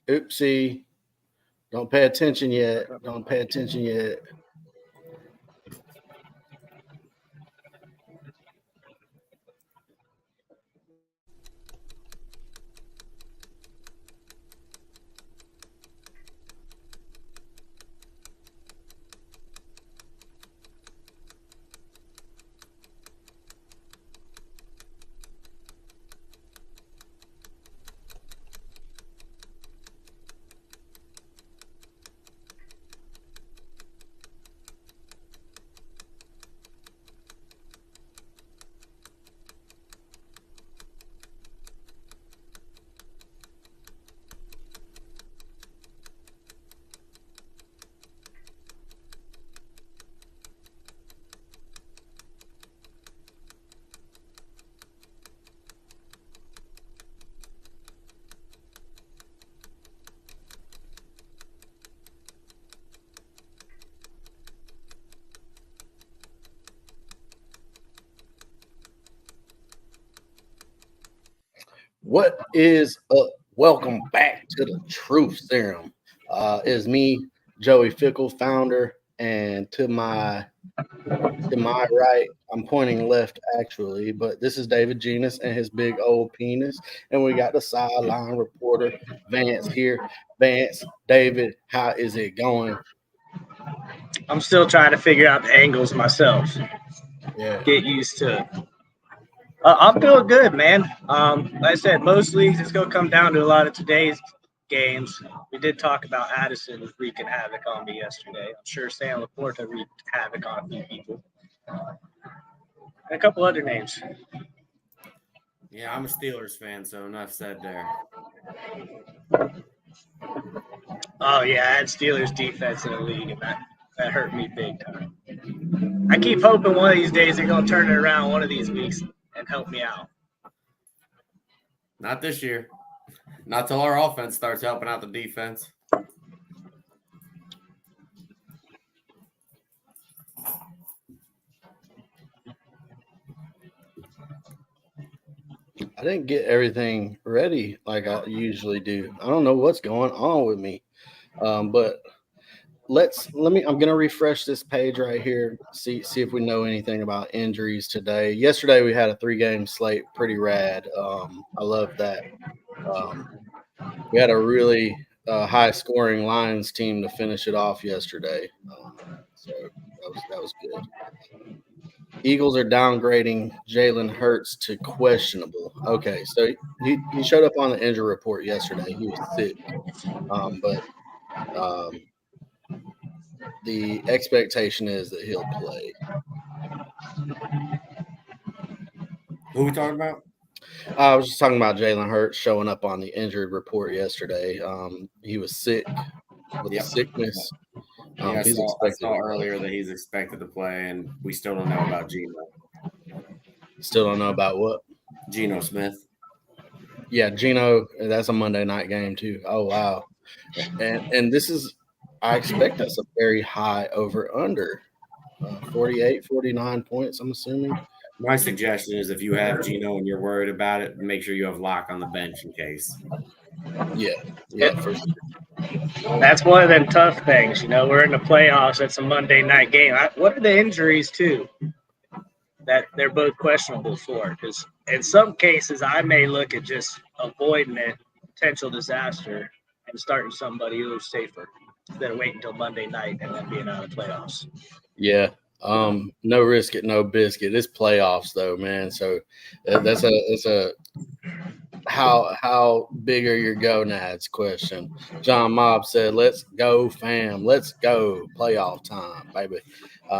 Oopsie. Don't pay attention yet. Don't pay attention yet. What is up? Welcome back to the Truth Serum. Is me, Joey Fickle, founder, and to my right, I'm pointing left actually, but this is David Genus and his big old penis, and we got the sideline reporter Vance here. Vance, David, how is it going? I'm still trying to figure out the angles myself. Yeah, Get used to it. I'm feeling good, man. Like I said, mostly it's going to come down to a lot of today's games. We did talk about Addison wreaking havoc on me yesterday. I'm sure Sam Laporta wreaked havoc on a few people. And a couple other names. Yeah, I'm a Steelers fan, so enough said there. Oh, yeah, I had Steelers defense in the league, and that hurt me big time. I keep hoping one of these days they're going to turn it around one of these weeks and help me out. Not this year. Not till our offense starts helping out the defense. I didn't get everything ready like I usually do. I don't know what's going on with me, but I'm gonna refresh this page right here, see if we know anything about injuries today. Yesterday we had a 3-game slate, pretty rad. I love that. Um, we had a really high scoring Lions team to finish it off yesterday, so that was good. Eagles are downgrading Jalen Hurts to questionable. Okay, so he showed up on the injury report yesterday. He was sick, but the expectation is that he'll play. Who are we talking about? I was just talking about Jalen Hurts showing up on the injured report yesterday. He was sick with a sickness. I saw earlier that he's expected to play, and we still don't know about Geno. Still don't know about what? Geno Smith. Yeah, Geno. That's a Monday night game too. Oh wow! And this is, I expect that's a very high over under, 48, 49 points. I'm assuming. My suggestion is if you have Geno and you're worried about it, make sure you have Locke on the bench in case. Yeah, for sure. That's one of them tough things. We're in the playoffs. It's a Monday night game. What are the injuries, too, that they're both questionable for? Because in some cases, I may look at just avoiding it, potential disaster, and starting somebody who's safer instead of waiting until Monday night and then being out of the playoffs. Yeah. No risk it, no biscuit. It's playoffs though, man. So that's a how big are your gonads question. John Mobb said, "Let's go, fam. Let's go. Playoff time, baby."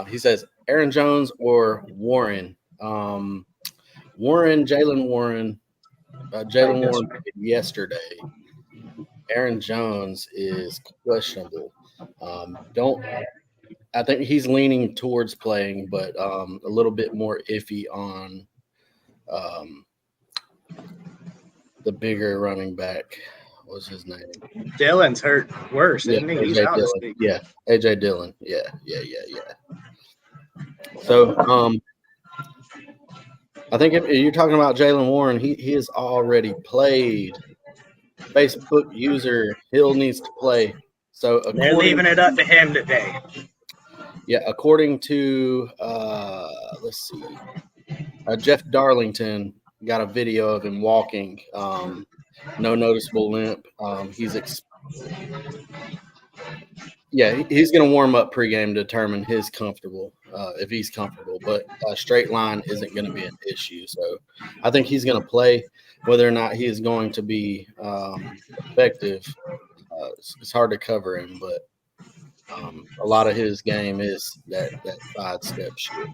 He says, "Aaron Jones or Warren?" Jalen Warren yesterday. Aaron Jones is questionable. I think he's leaning towards playing, but a little bit more iffy on the bigger running back. What was his name? Dillon's hurt worse, isn't he? He's out Dillon. Yeah, AJ Dillon. Yeah. So I think if you're talking about Jalen Warren, he has already played Facebook user Hill needs to play. So They're leaving it up to him today. Yeah, according to let's see, Jeff Darlington got a video of him walking, no noticeable limp. He's going to warm up pregame to determine his comfortable if he's comfortable, but straight line isn't going to be an issue. So I think he's going to play. Whether or not he is going to be effective, it's hard to cover him, but a lot of his game is that 5-step shit.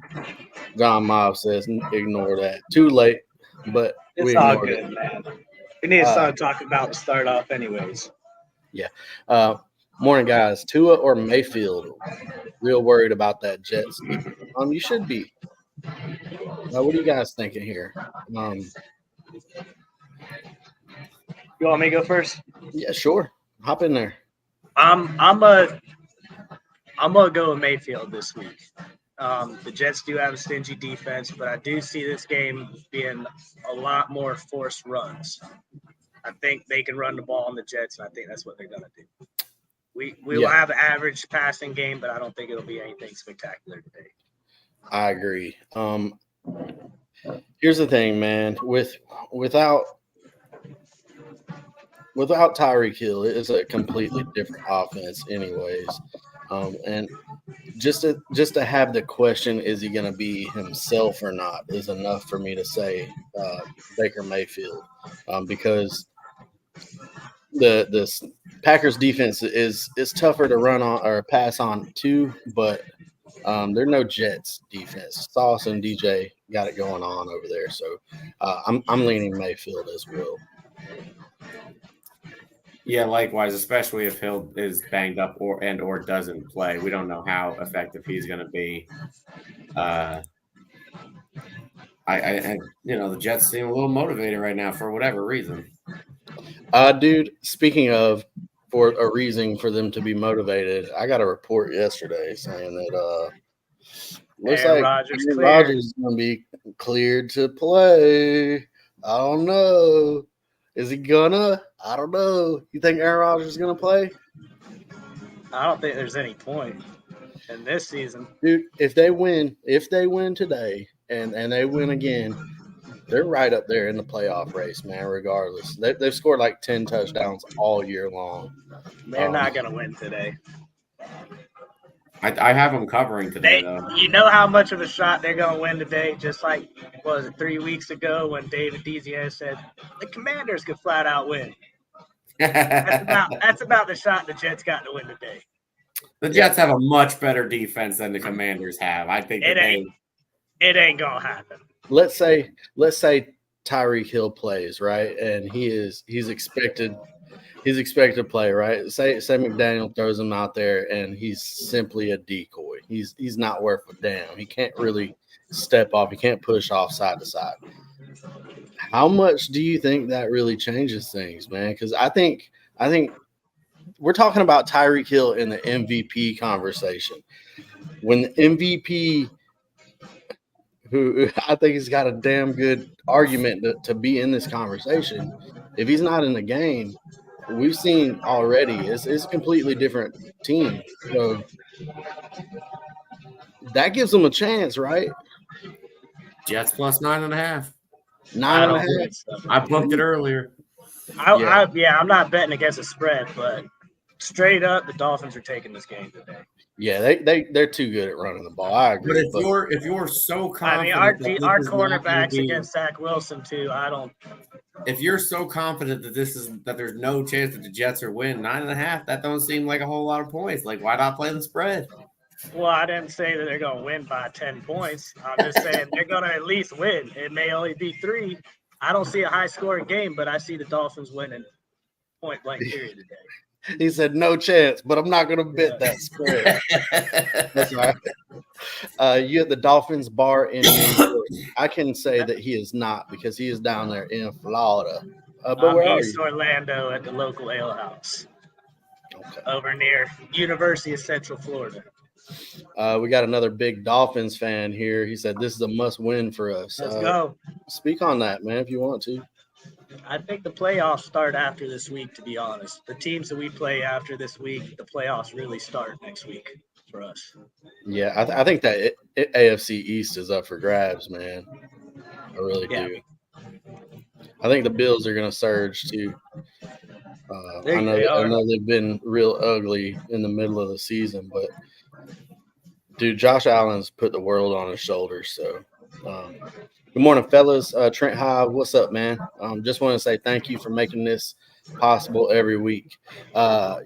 John Mobb says ignore that. Too late, but it's all good, man. We need to start talking about the start off anyways. Yeah. Morning, guys. Tua or Mayfield? Real worried about that Jets. You should be. What are you guys thinking here? You want me to go first? Yeah, sure. Hop in there. I'm gonna go with Mayfield this week. The Jets do have a stingy defense, but I do see this game being a lot more forced runs. I think they can run the ball on the Jets, and I think that's what they're gonna do. We will have an average passing game, but I don't think it'll be anything spectacular today. I agree. Here's the thing, man. Without Tyreek Hill, it's a completely different offense, anyways. And just to have the question, is he going to be himself or not, is enough for me to say Baker Mayfield, because the Packers defense is tougher to run on or pass on too, but they're no Jets defense. Sauce and DJ got it going on over there, so I'm leaning Mayfield as well. Yeah, likewise, especially if Hill is banged up or doesn't play. We don't know how effective he's going to be. The Jets seem a little motivated right now for whatever reason. Dude, speaking of for a reason for them to be motivated, I got a report yesterday saying that looks like Rodgers is going to be cleared to play. I don't know. Is he gonna? I don't know. You think Aaron Rodgers is gonna play? I don't think there's any point in this season, dude. If they win today and they win again, they're right up there in the playoff race, man. Regardless, they've scored like 10 touchdowns all year long. They're not gonna win today. I have them covering today, though. You know how much of a shot they're going to win today? Just like, was it 3 weeks ago when David Dezier said the Commanders could flat out win. That's about the shot the Jets got to win today. The Jets have a much better defense than the Commanders have. I think it ain't gonna happen. Let's say Tyreek Hill plays, right, and he's expected. He's expected to play, right? Say McDaniel throws him out there and he's simply a decoy. He's not worth a damn. He can't really step off. He can't push off side to side. How much do you think that really changes things, man? Because I think we're talking about Tyreek Hill in the MVP conversation. When the MVP, who I think has got a damn good argument to be in this conversation, if he's not in the game, we've seen already it's a completely different team. So that gives them a chance, right? Jets plus 9.5. 9.5. I booked it earlier. I'm not betting against a spread, but straight up, the Dolphins are taking this game today. Yeah, they're too good at running the ball. I agree. But if you're so confident, our cornerbacks against Zach Wilson too. If you're so confident that there's no chance that the Jets are winning 9.5, that don't seem like a whole lot of points. Like, why not play the spread? Well, I didn't say that they're going to win by 10 points. I'm just saying they're going to at least win. It may only be 3. I don't see a high-scoring game, but I see the Dolphins winning point-blank period today. He said no chance, but I'm not going to bet that spread. That's right. You at the Dolphins bar in New York. I can say that he is not because he is down there in Florida. But I'm where are East you? Orlando at the local ale house. Okay. Over near University of Central Florida. We got another big Dolphins fan here. He said this is a must-win for us. Let's go. Speak on that, man, if you want to. I think the playoffs start after this week, to be honest. The teams that we play after this week, the playoffs really start next week for us. Yeah, I think that AFC East is up for grabs, man. I really Yeah. do. I think the Bills are going to surge too. They I are. know they've been real ugly in the middle of the season, but dude, Josh Allen's put the world on his shoulders. So, good morning, fellas. Trent Hive, what's up, man? Just want to say thank you for making this possible every week.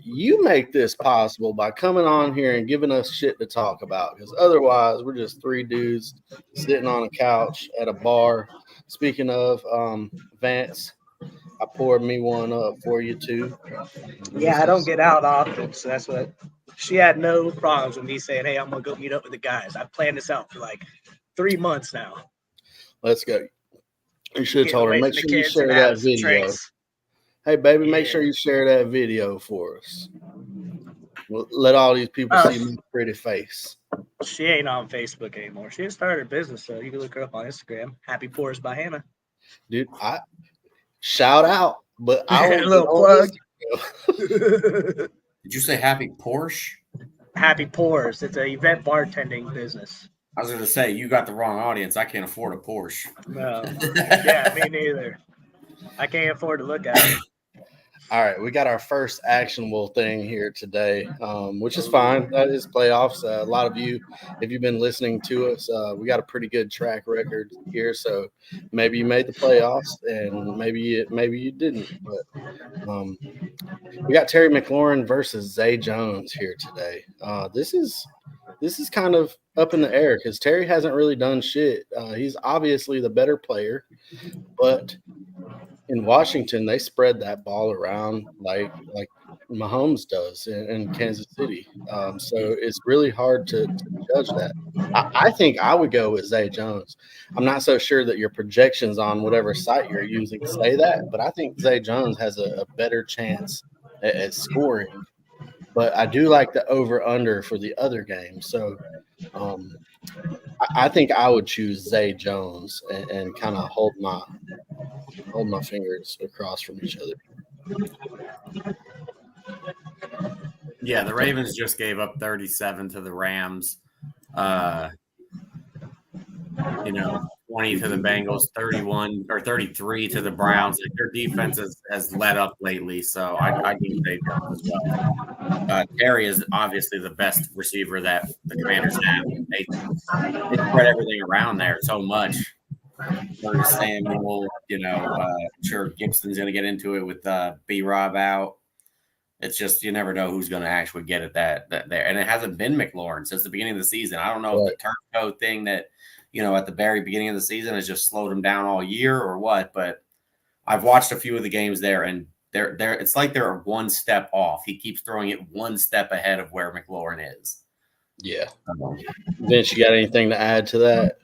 You make this possible by coming on here and giving us shit to talk about, because otherwise we're just three dudes sitting on a couch at a bar. Speaking of Vance, I poured me one up for you too. Yeah, I don't get out often, so that's what. She had no problems with me saying, "Hey, I'm gonna go meet up with the guys." I've planned this out for like 3 months now. Let's go. You should have Getting told her, away make from the sure you kids share and that having some video. drinks. Hey, baby, make Yeah. sure you share that video for us. Let all these people see my pretty face. She ain't on Facebook anymore. She just started her business, so you can look her up on Instagram. Happy Pours by Hannah. Dude, I shout out, but I A don't little plug. Did you say Happy Porsche? Happy Pours. It's an event bartending business. I was going to say, you got the wrong audience. I can't afford a Porsche. No. Yeah, me neither. I can't afford to look at it. All right, we got our first actionable thing here today, which is fine. That is playoffs. A lot of you, if you've been listening to us, we got a pretty good track record here. So maybe you made the playoffs, and maybe you didn't. But we got Terry McLaurin versus Zay Jones here today. This is kind of up in the air because Terry hasn't really done shit. He's obviously the better player, but in Washington, they spread that ball around like Mahomes does in Kansas City. So it's really hard to judge that. I think I would go with Zay Jones. I'm not so sure that your projections on whatever site you're using say that, but I think Zay Jones has a better chance at scoring. But I do like the over-under for the other game. So I think I would choose Zay Jones and kind of hold my fingers across from each other. Yeah, the Ravens just gave up 37 to the Rams. 20 to the Bengals, 31 or 33 to the Browns. Like, their defense has let up lately, so I do Zay Jones as well. Terry is obviously the best receiver that the Commanders have. They spread everything around there so much. Curtis Samuel, sure Gibson's going to get into it with B-Rob out. It's just you never know who's going to actually get it that there. And it hasn't been McLaurin since the beginning of the season. I don't know if the turncoat thing that, at the very beginning of the season has just slowed him down all year or what, but I've watched a few of the games there, and they're it's like they're one step off. He keeps throwing it one step ahead of where McLaurin is. Yeah. Vince, you got anything to add to that?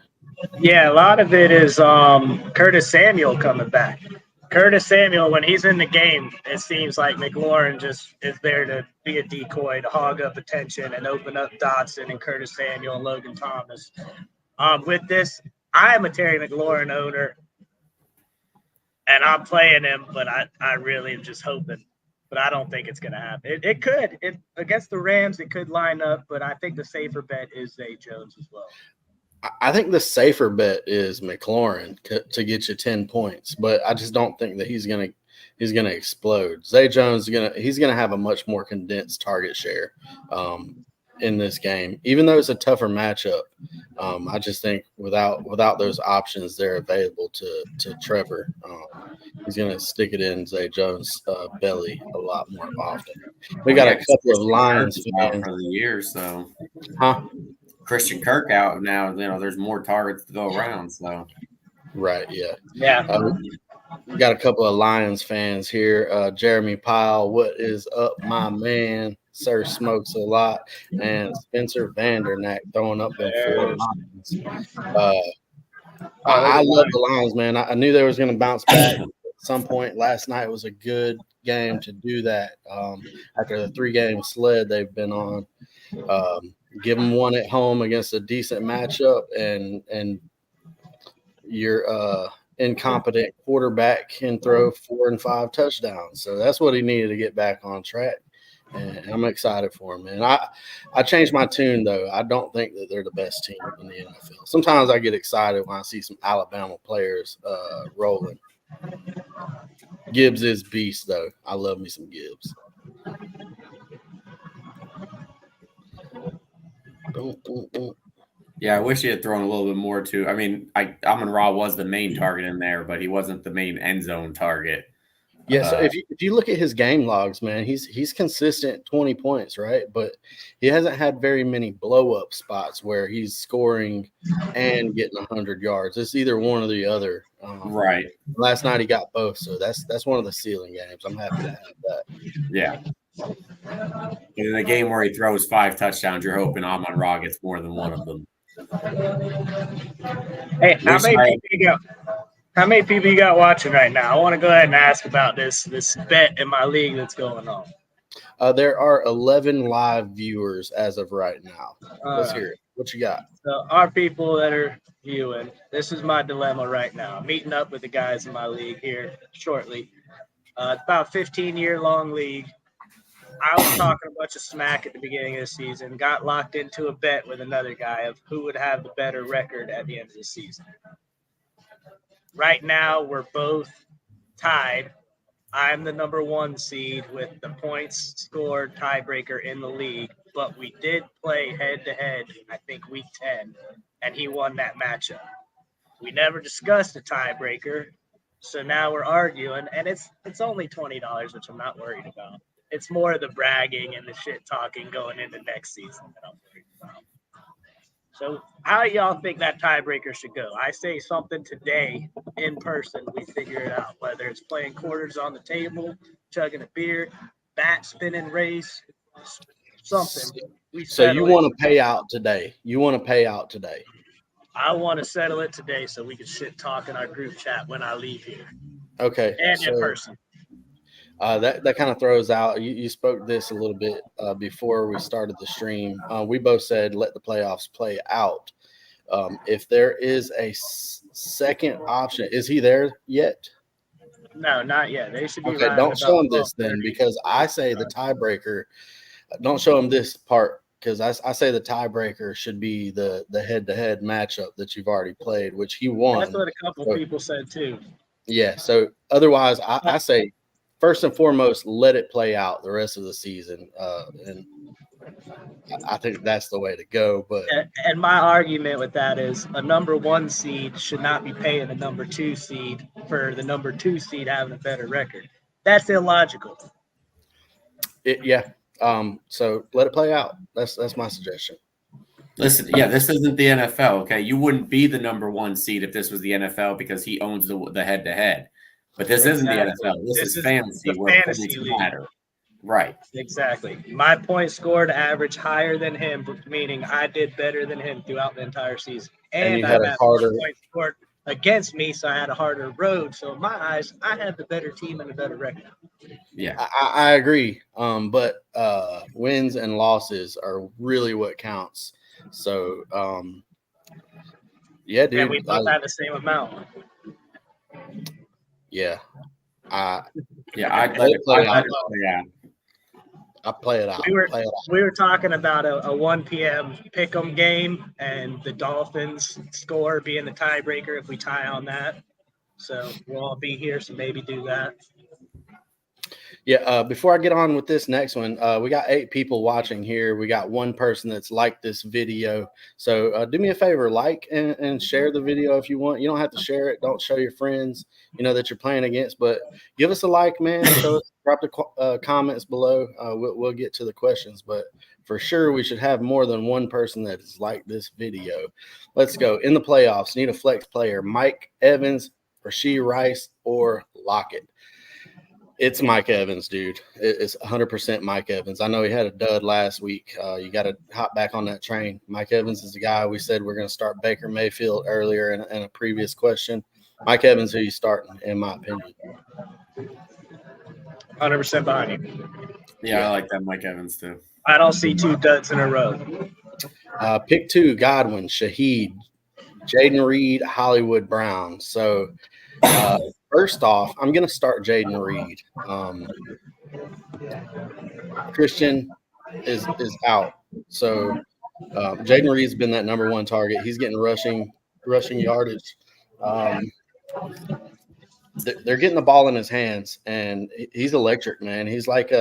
Yeah, a lot of it is Curtis Samuel coming back. Curtis Samuel, when he's in the game, it seems like McLaurin just is there to be a decoy, to hog up attention and open up Dotson and Curtis Samuel and Logan Thomas. With this, I am a Terry McLaurin owner, and I'm playing him, but I really am just hoping. But I don't think it's going to happen. It could. Against the Rams, it could line up, but I think the safer bet is Zay Jones as well. I think the safer bet is McLaurin to get you 10 points, but I just don't think that he's gonna explode. Zay Jones he's gonna have a much more condensed target share in this game, even though it's a tougher matchup. I just think without those options there available to Trevor, he's gonna stick it in Zay Jones' belly a lot more often. We got a couple of Lions fans for the year, so huh? Christian Kirk out now. There's more targets to go around. So, right, yeah. We got a couple of Lions fans here. Jeremy Pyle, what is up, my man? Sir Smokes a lot, and Spencer Vandernack throwing up them 4 Lions. I love the Lions, man. I knew they was going to bounce back at some point. Last night was a good game to do that. After the 3-game sled they've been on. Give them one at home against a decent matchup, and you're incompetent quarterback can throw 4 and 5 touchdowns. So that's what he needed to get back on track. And I'm excited for him. And I changed my tune, though. I don't think that they're the best team in the NFL. Sometimes I get excited when I see some Alabama players rolling. Gibbs is beast, though. I love me some Gibbs. Yeah, I wish he had thrown a little bit more too. I mean, Amon-Ra was the main target in there, but he wasn't the main end zone target. Yeah, so if you look at his game logs, man, he's consistent 20 points, right? But he hasn't had very many blow-up spots where he's scoring and getting 100 yards. It's either one or the other. Right. Last night he got both, so that's one of the ceiling games. I'm happy to have that. Yeah. In a game where he throws 5 touchdowns, you're hoping Amon-Ra gets more than one of them. Hey, how many people you got watching right now? I want to go ahead and ask about this bet in my league that's going on. There are 11 live viewers as of right now. Let's hear it. What you got? So our people that are viewing, this is my dilemma right now. I'm meeting up with the guys in my league here shortly. It's about a 15-year-long league. I was talking a bunch of smack at the beginning of the season, got locked into a bet with another guy of who would have the better record at the end of the season. Right now, we're both tied. I'm the number 1 seed with the points scored tiebreaker in the league, but we did play head-to-head, I think, week 10, and he won that matchup. We never discussed the tiebreaker, so now we're arguing, and it's only $20, which I'm not worried about. It's more of the bragging and the shit talking going into next season that I'm worried about. So how y'all think that tiebreaker should go? I say something today in person. We figure it out, whether it's playing quarters on the table, chugging a beer, bat spinning race, something. So you want to pay out today? I want to settle it today so we can shit talk in our group chat when I leave here. Okay. And in person. That kind of throws out. You spoke this a little bit before we started the stream. We both said let the playoffs play out. If there is a second option, is he there yet? No, not yet. They should be. Okay, don't show him this then, because I say the tiebreaker. Don't show him this part, because I say the tiebreaker should be the head-to-head matchup that you've already played, which he won. That's what a couple people said too. Yeah. So otherwise, I say, first and foremost, let it play out the rest of the season, and I think that's the way to go. But and my argument with that is a number 1 seed should not be paying the number 2 seed for the number 2 seed having a better record. That's illogical. Yeah. So let it play out. That's my suggestion. Listen, yeah, this isn't the NFL. Okay, you wouldn't be the number 1 seed if this was the NFL because he owns the head-to-head. But this isn't the NFL. This is fantasy where points matter. Right. Exactly. My point scored average higher than him, meaning I did better than him throughout the entire season. And I had more points scored against me, so I had a harder road. So in my eyes, I had the better team and a better record. Yeah. I agree. But wins and losses are really what counts. So, yeah, dude. And we both have the same amount. Yeah. I play it out. We were talking about a 1 p.m. pick'em game and the Dolphins score being the tiebreaker if we tie on that. So we'll all be here, so maybe do that. Yeah, before I get on with this next one, we got 8 people watching here. We got 1 person that's liked this video. So do me a favor, like and share the video if you want. You don't have to share it. Don't show your friends, that you're playing against. But give us a like, man. Show us, drop the comments below. We'll get to the questions. But for sure, we should have more than 1 person that has liked this video. Let's go. In the playoffs, need a flex player. Mike Evans, Rashee Rice, or Lockett. It's Mike Evans, dude. It's 100% Mike Evans. I know he had a dud last week. You got to hop back on that train. Mike Evans is the guy. We said we're going to start Baker Mayfield earlier in a previous question. Mike Evans, who you starting, in my opinion. 100% behind you. Yeah, I like that Mike Evans too. I don't see 2 duds in a row. Pick 2, Godwin, Shaheed, Jaden Reed, Hollywood Brown. So First off, I'm going to start Jaden Reed. Christian is out. So Jaden Reed's been that number one target. He's getting rushing yardage. They're getting the ball in his hands, and he's electric, man. He's like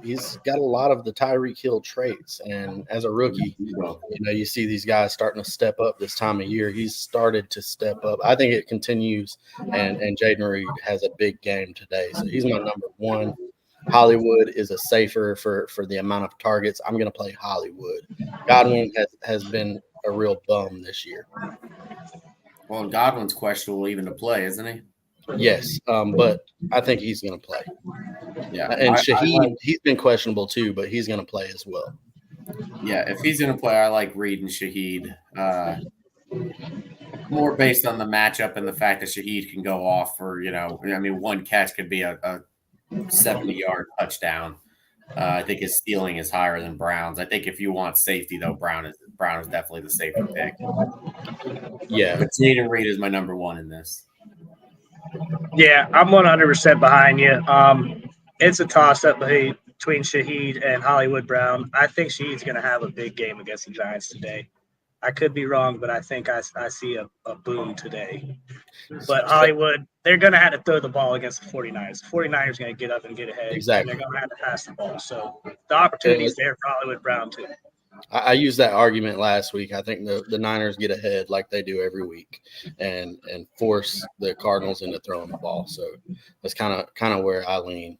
he's got a lot of the Tyreek Hill traits. And as a rookie, you see these guys starting to step up this time of year. He's started to step up. I think it continues, and Jaden Reed has a big game today. So he's my number one. Hollywood is a safer for the amount of targets. I'm going to play Hollywood. Godwin has been a real bum this year. Well, Godwin's questionable even to play, isn't he? Yes, but I think he's going to play. Yeah, and Shaheed, he's been questionable too, but he's going to play as well. Yeah, if he's going to play, I like Reed and Shaheed. More based on the matchup and the fact that Shaheed can go off for, one catch could be a 70-yard touchdown. I think his stealing is higher than Brown's. I think if you want safety, though, Brown is definitely the safer pick. Yeah, but Jaden Reed is my number one in this. Yeah, I'm 100% behind you. It's a toss-up between Shaheed and Hollywood Brown. I think Shaheed's going to have a big game against the Giants today. I could be wrong, but I think I see a boom today. But Hollywood, they're going to have to throw the ball against the 49ers. The 49ers are going to get up and get ahead. Exactly. And they're going to have to pass the ball. So the opportunity's there for Hollywood Brown, too. I used that argument last week. I think the Niners get ahead like they do every week and force the Cardinals into throwing the ball. So that's kind of where I lean.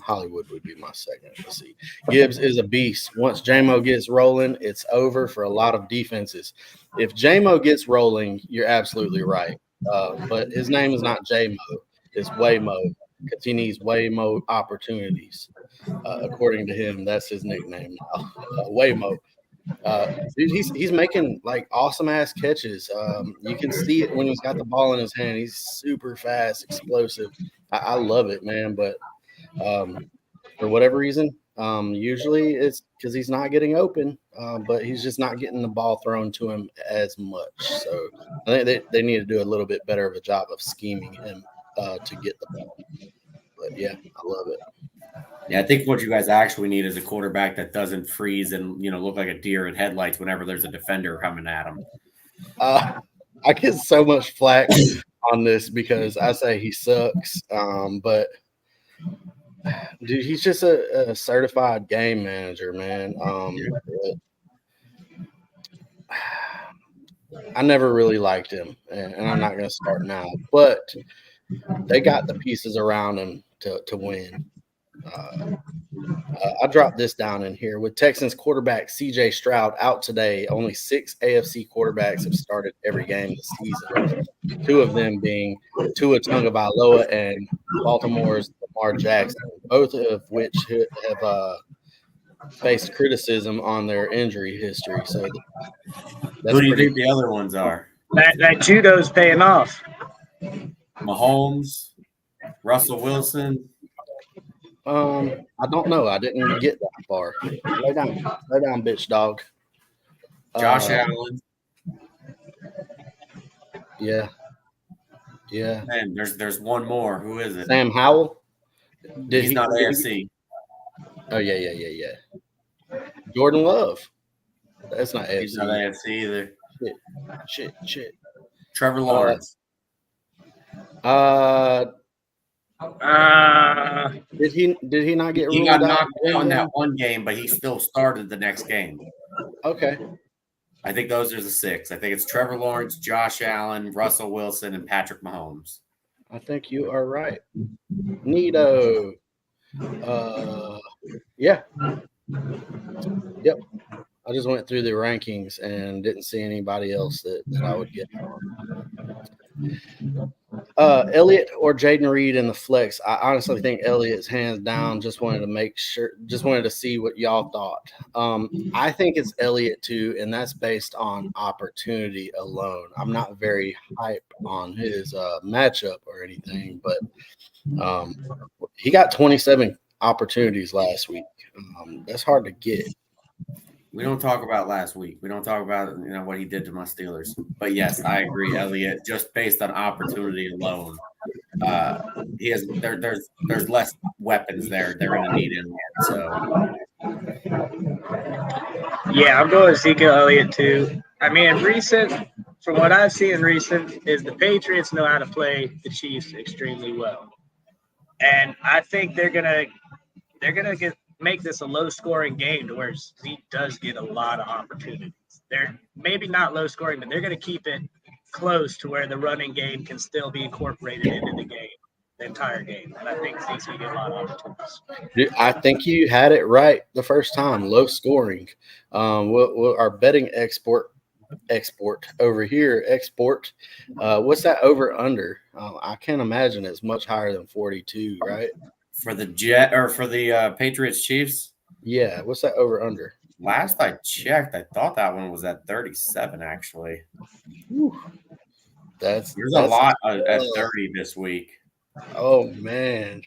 Hollywood would be my second. Let's see. Gibbs is a beast. Once J-Mo gets rolling, it's over for a lot of defenses. If J-Mo gets rolling, you're absolutely right. But his name is not J-Mo. It's Waymo because he needs way more opportunities. According to him, that's his nickname now. Waymo. Dude, he's making like awesome ass catches. You can see it when he's got the ball in his hand. He's super fast, explosive. I love it, man. But for whatever reason, usually it's because he's not getting open, but he's just not getting the ball thrown to him as much. So I think they need to do a little bit better of a job of scheming him to get the ball. But yeah, I love it. Yeah, I think what you guys actually need is a quarterback that doesn't freeze and look like a deer in headlights whenever there's a defender coming at him. I get so much flack on this because I say he sucks, but dude, he's just a certified game manager, man. I never really liked him, and I'm not going to start now, but they got the pieces around him to win. I dropped this down in here. With Texans quarterback C.J. Stroud out today, only 6 AFC quarterbacks have started every game this season, 2 of them being Tua Tagovailoa and Baltimore's Lamar Jackson, both of which have faced criticism on their injury history. So who do you think the other ones are? That judo's paying off. Mahomes, Russell Wilson. I don't know. I didn't get that far. Lay down, bitch dog. Josh Allen. Yeah. And there's one more. Who is it? Sam Howell. He's not AFC. Oh yeah. Jordan Love. That's not AFC. He's not AFC either. Shit. Trevor Lawrence. Did he not get? He got knocked out in that one game, but he still started the next game. Okay. I think those are the 6. I think it's Trevor Lawrence, Josh Allen, Russell Wilson, and Patrick Mahomes. I think you are right. Neato. Yeah. Yep. I just went through the rankings and didn't see anybody else that I would get on. Elliott or Jaden Reed in the flex. I honestly think Elliott's hands down. Just wanted to see what y'all thought. I think it's Elliott too, and that's based on opportunity alone. I'm not very hype on his matchup or anything, but he got 27 opportunities last week. That's hard to get. We don't talk about last week. We don't talk about what he did to my Steelers. But yes, I agree, Elliott. Just based on opportunity alone, he has there's less weapons there. They're going to need him. So Yeah, I'm going Ezekiel Elliott too. I mean, from what I've seen in recent, is the Patriots know how to play the Chiefs extremely well, and I think they're gonna make this a low scoring game to where Zeke does get a lot of opportunities. They're maybe not low scoring, but they're gonna keep it close to where the running game can still be incorporated into the game, the entire game, and I think Zeke's gonna get a lot of opportunities. Dude, I think you had it right the first time. Low scoring. Our betting export over here. What's that over under? I can't imagine it's much higher than 42, right? for the Patriots Chiefs, Yeah. What's that over under? last I checked, I thought that one was at 37. Actually, That's there's a lot at 30 this week. Oh man.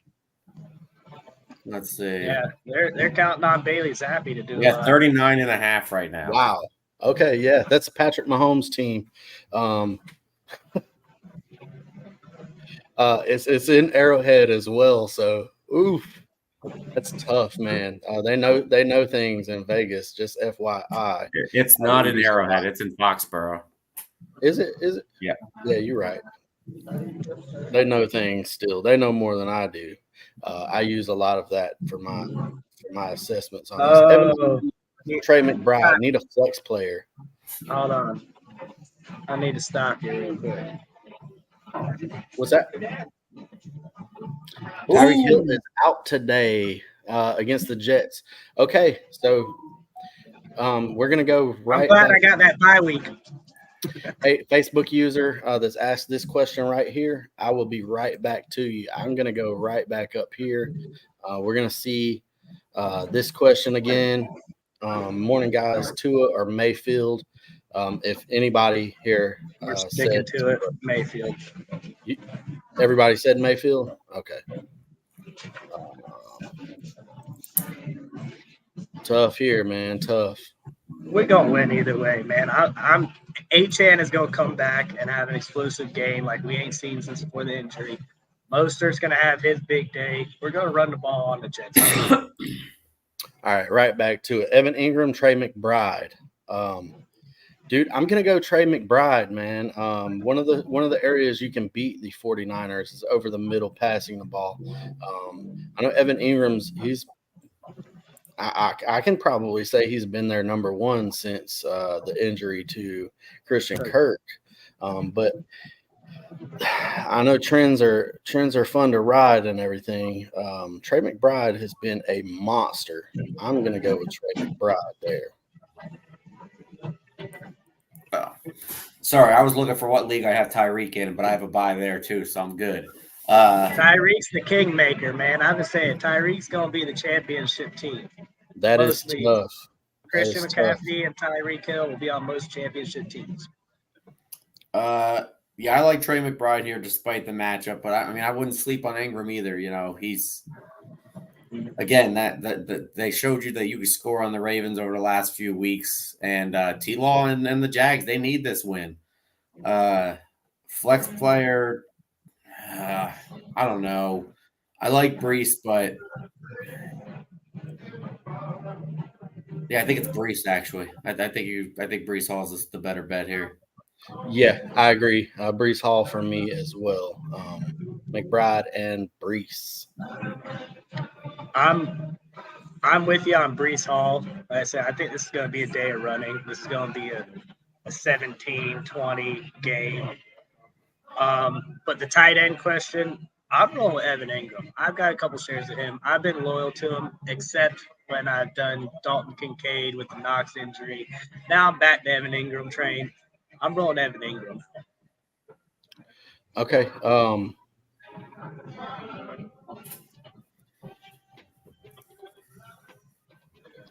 Let's see. Yeah, they're counting on Bailey Zappi to do. Yeah, 39.5 right now. Wow. Okay, yeah, that's Patrick Mahomes' team. It's in Arrowhead as well. So, oof, that's tough, man. They know things in Vegas. Just FYI. It's not in Arrowhead. It's in Foxborough. Is it? Yeah. Yeah, you're right. They know things still. They know more than I do. I use a lot of that for my assessments on this. Trey McBride, need a flex player. Hold on. I need to stop you real quick. What's that? Tyreek Hill is out today against the Jets. Okay, so we're gonna go right. I'm glad I got that bye week. Hey, Facebook user that's asked this question right here. I will be right back to you. I'm gonna go right back up here. We're gonna see this question again. Morning, guys. Tua or Mayfield? If anybody here We're sticking to it, Mayfield. Everybody said Mayfield? Okay. Tough here, man. Tough. We're going to win either way, man. I'm Achane is going to come back and have an explosive game like we ain't seen since before the injury. Mostert's going to have his big day. We're going to run the ball on the Jets. All right, right back to it. Evan Ingram, Trey McBride. Dude, I'm going to go Trey McBride, man. One of the areas you can beat the 49ers is over the middle passing the ball. I know Evan Ingram's I can probably say he's been their number one since the injury to Christian Kirk. But I know trends are fun to ride and everything. Trey McBride has been a monster. I'm going to go with Trey McBride there. Oh, sorry, I was looking for what league I have Tyreek in, but I have a bye there too, so I'm good. Tyreek's the kingmaker, man. I'm just saying Tyreek's going to be the championship team. That is tough. Christian McCaffrey and Tyreek Hill will be on most championship teams. Yeah, I like Trey McBride here despite the matchup, but I wouldn't sleep on Ingram either. He's again that they showed you that you could score on the Ravens over the last few weeks, and T-Law and the Jags, they need this win. Flex player, I don't know. I like Brees, but yeah, I think it's Brees actually. I think Brees Hall is the better bet here. Yeah, I agree. Brees Hall for me as well. McBride and Brees. I'm with you on Brees Hall. Like I said, I think this is going to be a day of running. This is going to be a 17-20 game. But the tight end question, I'm rolling with Evan Ingram. I've got a couple shares of him. I've been loyal to him, except when I've done Dalton Kincaid with the Knox injury. Now I'm back to Evan Ingram train. I'm rolling Evan Ingram. Okay.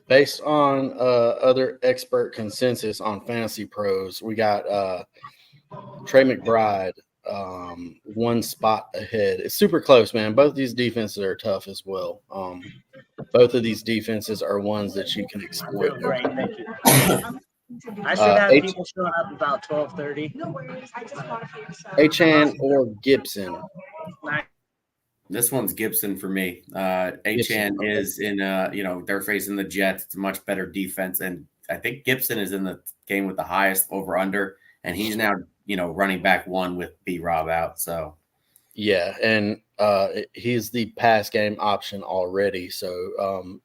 Based on other expert consensus on Fantasy Pros, we got Trey McBride one spot ahead. It's super close, man. Both these defenses are tough as well. both of these defenses are ones that you can exploit. Great, thank you. I should have people showing up about 12:30. No worries. I just bought it for yourself. Achan or Gibson? This one's Gibson for me. Achan is in, they're facing the Jets. It's a much better defense. And I think Gibson is in the game with the highest over under. And he's now, running back one with B-Rob out. So, yeah. And he's the pass game option already. So,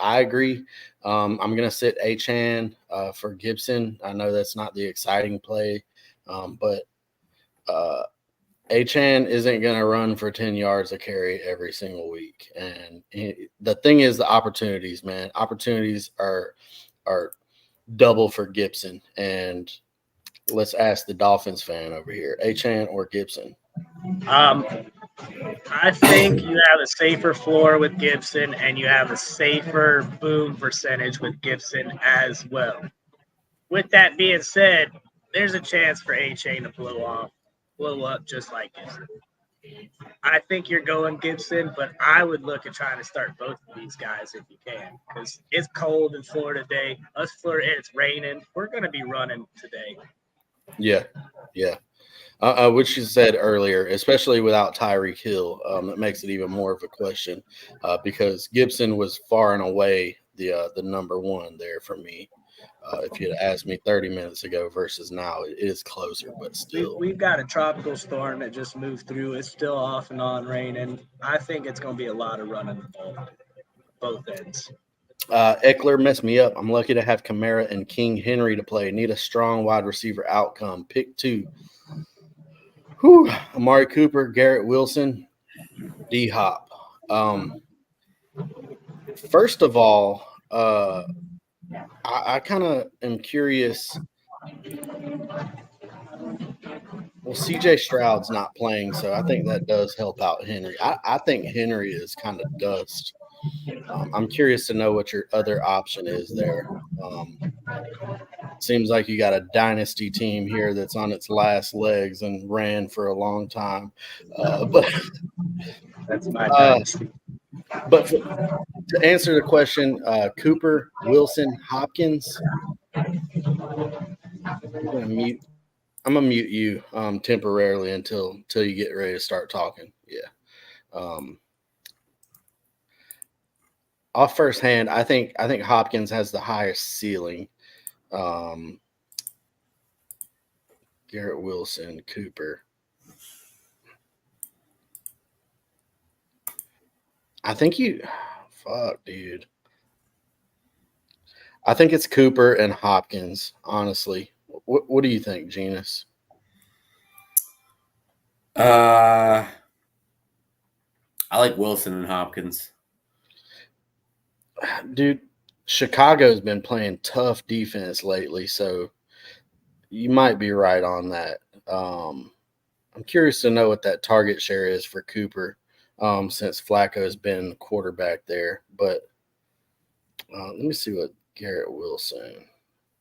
I agree. I'm going to sit Achan for Gibson. I know that's not the exciting play, but Achan isn't going to run for 10 yards a carry every single week. And the thing is the opportunities, man. Opportunities are double for Gibson. And let's ask the Dolphins fan over here, Achan or Gibson? I think you have a safer floor with Gibson, and you have a safer boom percentage with Gibson as well. With that being said, there's a chance for Achan to blow up just like Gibson. I think you're going Gibson, but I would look at trying to start both of these guys if you can, because it's cold in Florida today. It's raining. We're going to be running today. Yeah. Which you said earlier, especially without Tyreek Hill, it makes it even more of a question because Gibson was far and away the number one there for me. If you'd asked me 30 minutes ago versus now, it is closer, but still. We've got a tropical storm that just moved through. It's still off and on raining. I think it's going to be a lot of running both ends. Eckler messed me up. I'm lucky to have Kamara and King Henry to play. Need a strong wide receiver outcome. Pick 2. Whew. Amari Cooper, Garrett Wilson, D-Hop. First of all, I kind of am curious. Well, CJ Stroud's not playing, so I think that does help out Henry. I think Henry is kind of dust. I'm curious to know what your other option is there. Seems like you got a dynasty team here that's on its last legs and ran for a long time. But that's my dynasty. But to answer the question, Cooper, Wilson, Hopkins. I'm gonna mute you temporarily until you get ready to start talking. Yeah. Off first hand, I think Hopkins has the highest ceiling. Garrett Wilson, Cooper. I think dude. I think it's Cooper and Hopkins, honestly. What do you think, Genus? I like Wilson and Hopkins. Dude, Chicago's been playing tough defense lately, so you might be right on that. I'm curious to know what that target share is for Cooper since Flacco's been quarterback there. But let me see what Garrett Wilson.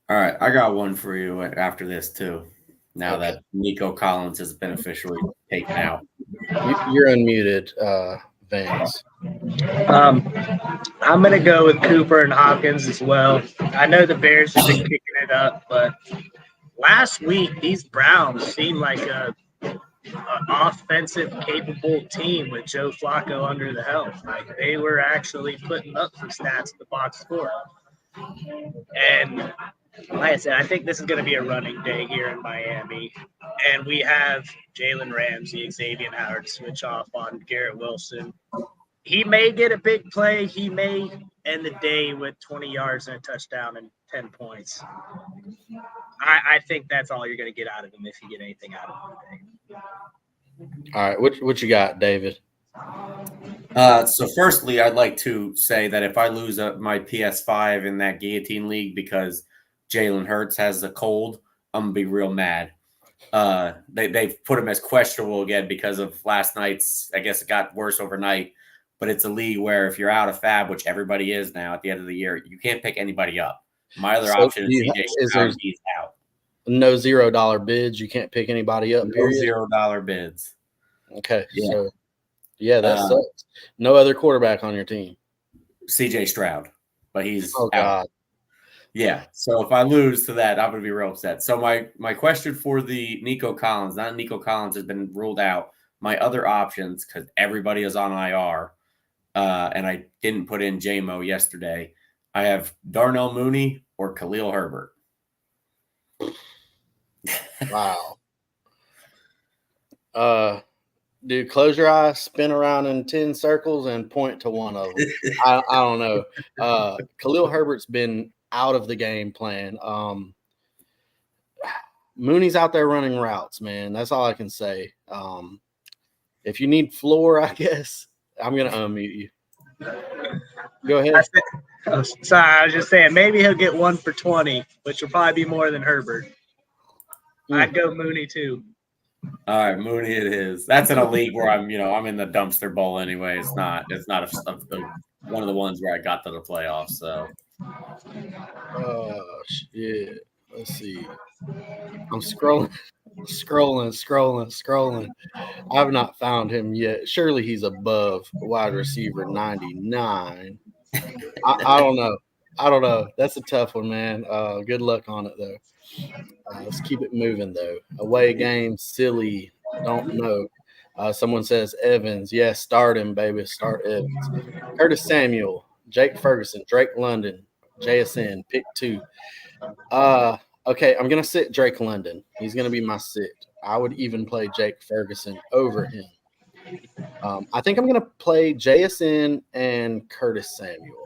All right, I got one for you after this too. Now that Nico Collins has been officially taken out. You're unmuted, Vance. I'm going to go with Cooper and Hopkins as well. I know the Bears have been kicking it up, but last week these Browns seemed like an offensive capable team with Joe Flacco under the helm. Like they were actually putting up some stats in the box score. And like I said, I think this is going to be a running day here in Miami. And we have Jalen Ramsey, Xavier Howard switch off on Garrett Wilson. He may get a big play. He may end the day with 20 yards and a touchdown and 10 points. I think that's all you're going to get out of him if you get anything out of him today. All right, what you got, David? So firstly, I'd like to say that if I lose my PS5 in that guillotine league because Jalen Hurts has a cold, I'm going to be real mad. They've put him as questionable again because of last night's, I guess it got worse overnight, but it's a league where if you're out of fab, which everybody is now at the end of the year, you can't pick anybody up. My other option is CJ Stroud. He's out. No $0 bids. You can't pick anybody up. No $0 bids. Okay. Yeah. So, yeah, that sucks. No other quarterback on your team. CJ Stroud, but he's Oh out. God. Yeah. So if I lose to that, I'm going to be real upset. So my question for the Nico Collins, not Nico Collins has been ruled out. My other options, because everybody is on IR, and I didn't put in JMO yesterday. I have Darnell Mooney or Khalil Herbert. Wow. Dude, close your eyes, spin around in 10 circles, and point to one of them. I don't know. Khalil Herbert's been out of the game plan. Mooney's out there running routes, man. That's all I can say. If you need floor, I guess I'm gonna unmute you. Go ahead. Sorry, I was just saying maybe he'll get 1 for 20, which will probably be more than Herbert. I'd go Mooney too. All right, Mooney it is. That's in a league where I'm in the dumpster bowl anyway. It's not one of the ones where I got to the playoffs. So. Shit. Let's see. I'm scrolling. I've not found him yet. Surely he's above wide receiver 99. I don't know. That's a tough one, man. Good luck on it, though. Let's keep it moving, though. Away game, silly. Don't know. Someone says Evans. Yes, start him, baby. Start Evans. Curtis Samuel, Jake Ferguson, Drake London, JSN, pick 2. Okay, I'm going to sit Drake London. He's going to be my sit. I would even play Jake Ferguson over him. I think I'm going to play JSN and Curtis Samuel.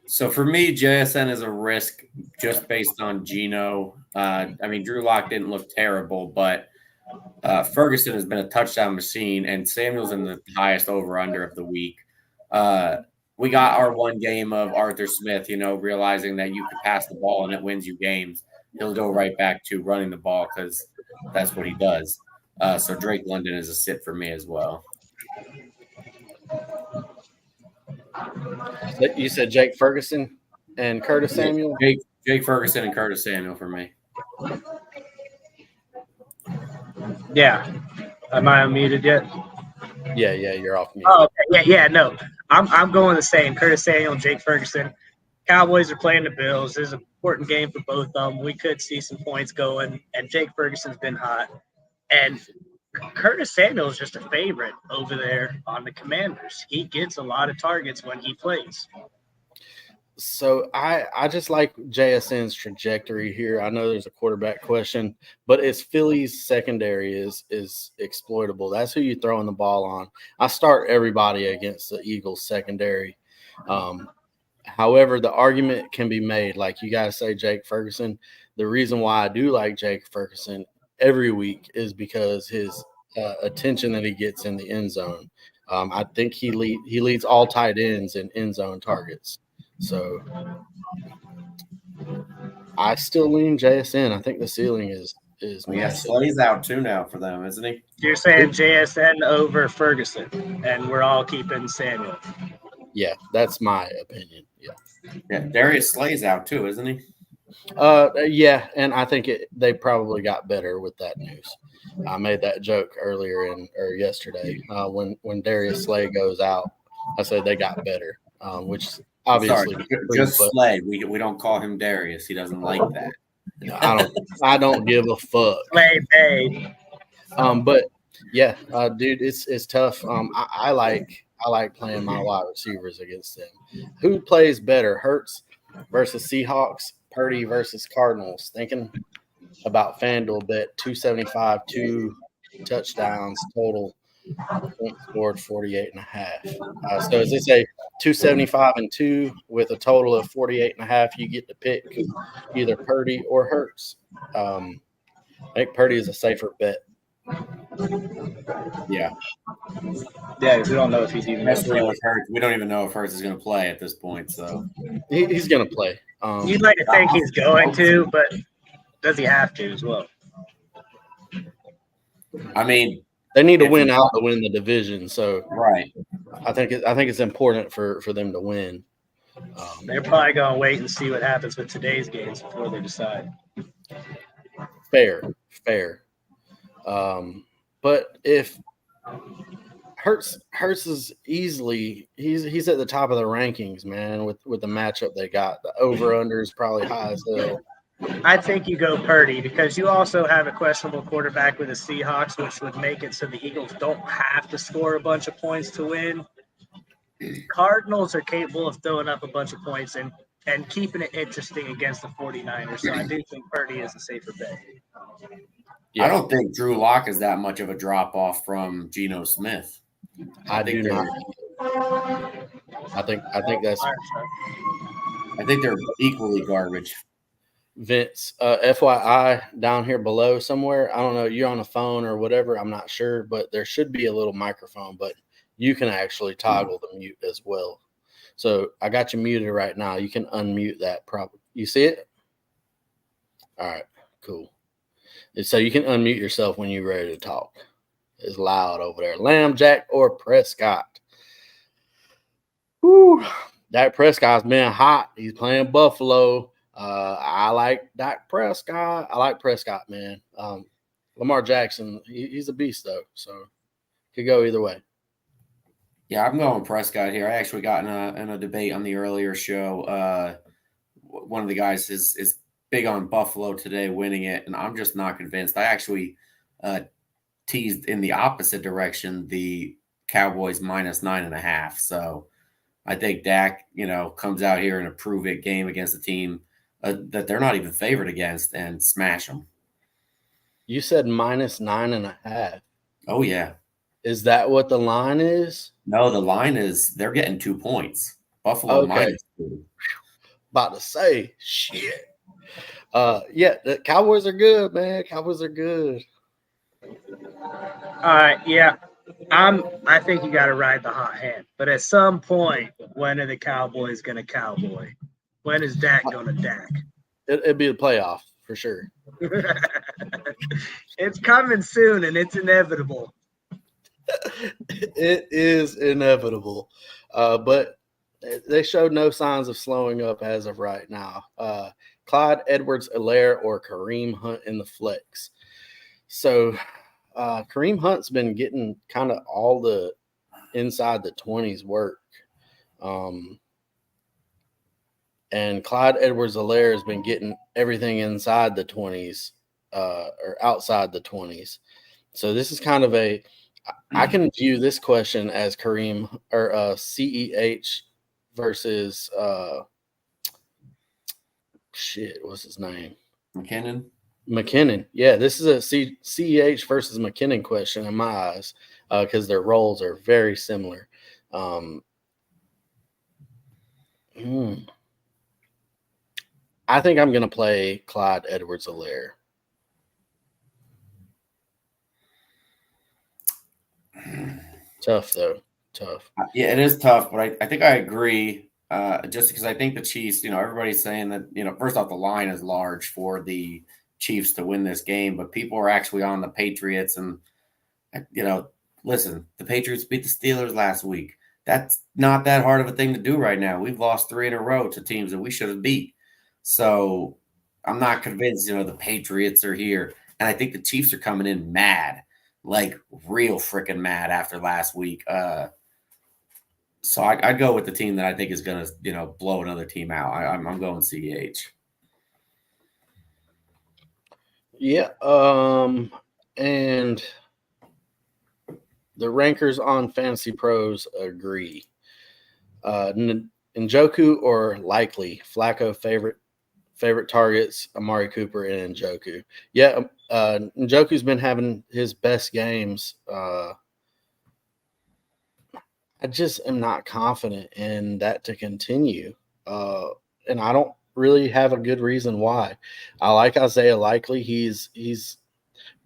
So for me, JSN is a risk just based on Geno. Drew Lock didn't look terrible, but Ferguson has been a touchdown machine, and Samuel's in the highest over-under of the week. We got our one game of Arthur Smith, realizing that you can pass the ball and it wins you games. He'll go right back to running the ball because that's what he does. So Drake London is a sit for me as well. You said Jake Ferguson and Curtis Samuel? Jake Ferguson and Curtis Samuel for me. Yeah. Am I unmuted yet? Yeah, you're off mute. Oh, okay. Yeah, no. I'm going the same. Curtis Samuel and Jake Ferguson. Cowboys are playing the Bills. This is an important game for both of them. We could see some points going, and Jake Ferguson's been hot. And Curtis Samuel is just a favorite over there on the Commanders. He gets a lot of targets when he plays. So I just like JSN's trajectory here. I know there's a quarterback question, but it's Philly's secondary is exploitable. That's who you're throwing the ball on. I start everybody against the Eagles secondary. However, the argument can be made, like you guys say Jake Ferguson. The reason why I do like Jake Ferguson every week is because his attention that he gets in the end zone. I think he leads all tight ends in end zone targets. So I still lean JSN. I think the ceiling is massive. Slay's out too now for them, isn't he? You're saying JSN over Ferguson, and we're all keeping Samuel. Yeah, that's my opinion. Yeah, Darius Slay's out too, isn't he? Yeah, and I think they probably got better with that news. I made that joke yesterday when Darius Slay goes out. I said they got better, which obviously just Slay. We don't call him Darius. He doesn't like that. I don't give a fuck. Slay Bay. But yeah, dude, it's tough. I like playing my wide receivers against them. Who plays better, Hurts versus Seahawks, Purdy versus Cardinals? Thinking about FanDuel bet 275, 2 touchdowns total. Points scored 48.5. So as they say, 275 and 2 with a total of 48.5, you get to pick either Purdy or Hurts. I think Purdy is a safer bet. Yeah, because we don't know if he's even going to play. With Hurts, we don't even know if Hurts is going to play at this point. So he's going to play. You'd like to think he's going to, but does he have to as well? I mean, they need to win out to win the division. So right, I think it's important for them to win. They're probably going to wait and see what happens with today's games before they decide. Fair. But if Hurts is easily he's at the top of the rankings, man. With the matchup they got, the over under is probably high as hell. I think you go Purdy because you also have a questionable quarterback with the Seahawks, which would make it so the Eagles don't have to score a bunch of points to win. Cardinals are capable of throwing up a bunch of points and keeping it interesting against the 49ers. So I do think Purdy is a safer bet. I don't think Drew Lock is that much of a drop off from Geno Smith. I do not. I think they're equally garbage. Vince, FYI, down here below somewhere, I don't know, you're on a phone or whatever, I'm not sure, but there should be a little microphone, but you can actually toggle the mute as well. So I got you muted right now. You can unmute that probably. You see it? All right, cool. So you can unmute yourself when you're ready to talk. It's loud over there. Lamb, Jack, or Prescott. Whew. Dak Prescott's been hot. He's playing Buffalo. I like Dak Prescott. I like Prescott, man. Lamar Jackson, he's a beast, though. So could go either way. Yeah, I'm going Prescott here. I actually got in a debate on the earlier show. One of the guys is big on Buffalo today winning it, and I'm just not convinced. I actually teased in the opposite direction, the Cowboys -9.5. So I think Dak, comes out here in a prove-it game against a team that they're not even favored against and smash them. You said -9.5. Oh, yeah. Is that what the line is? No, the line is they're getting 2 points. Buffalo -2. About to say, shit. Yeah, the Cowboys are good, man. Cowboys are good. Yeah. I think you got to ride the hot hand. But at some point, when are the Cowboys going to cowboy? When is Dak going to Dak? It'd be a playoff for sure. It's coming soon, and it's inevitable. It is inevitable. But they showed no signs of slowing up as of right now. Clyde Edwards-Helaire or Kareem Hunt in the flex. So Kareem Hunt's been getting kind of all the inside the 20s work. And Clyde Edwards-Helaire has been getting everything inside the 20s or outside the 20s. So this is kind of I can view this question as Kareem or CEH versus what's his name? McKinnon. Yeah, this is a CEH versus McKinnon question in my eyes because their roles are very similar. I think I'm going to play Clyde Edwards-Helaire. Tough, though. Tough. Yeah, it is tough, but I think I agree just because I think the Chiefs, everybody's saying that, first off, the line is large for the Chiefs to win this game, but people are actually on the Patriots. And, listen, the Patriots beat the Steelers last week. That's not that hard of a thing to do right now. We've lost 3 in a row to teams that we should have beat. So I'm not convinced, the Patriots are here. And I think the Chiefs are coming in mad, like real freaking mad after last week. So I'd go with the team that I think is going to, blow another team out. I'm going CEH. Yeah. And the rankers on Fantasy Pros agree. Njoku or Likely? Flacco favorite targets, Amari Cooper and Njoku. Yeah, Njoku's been having his best games. I just am not confident in that to continue. And I don't really have a good reason why. I like Isaiah Likely. He's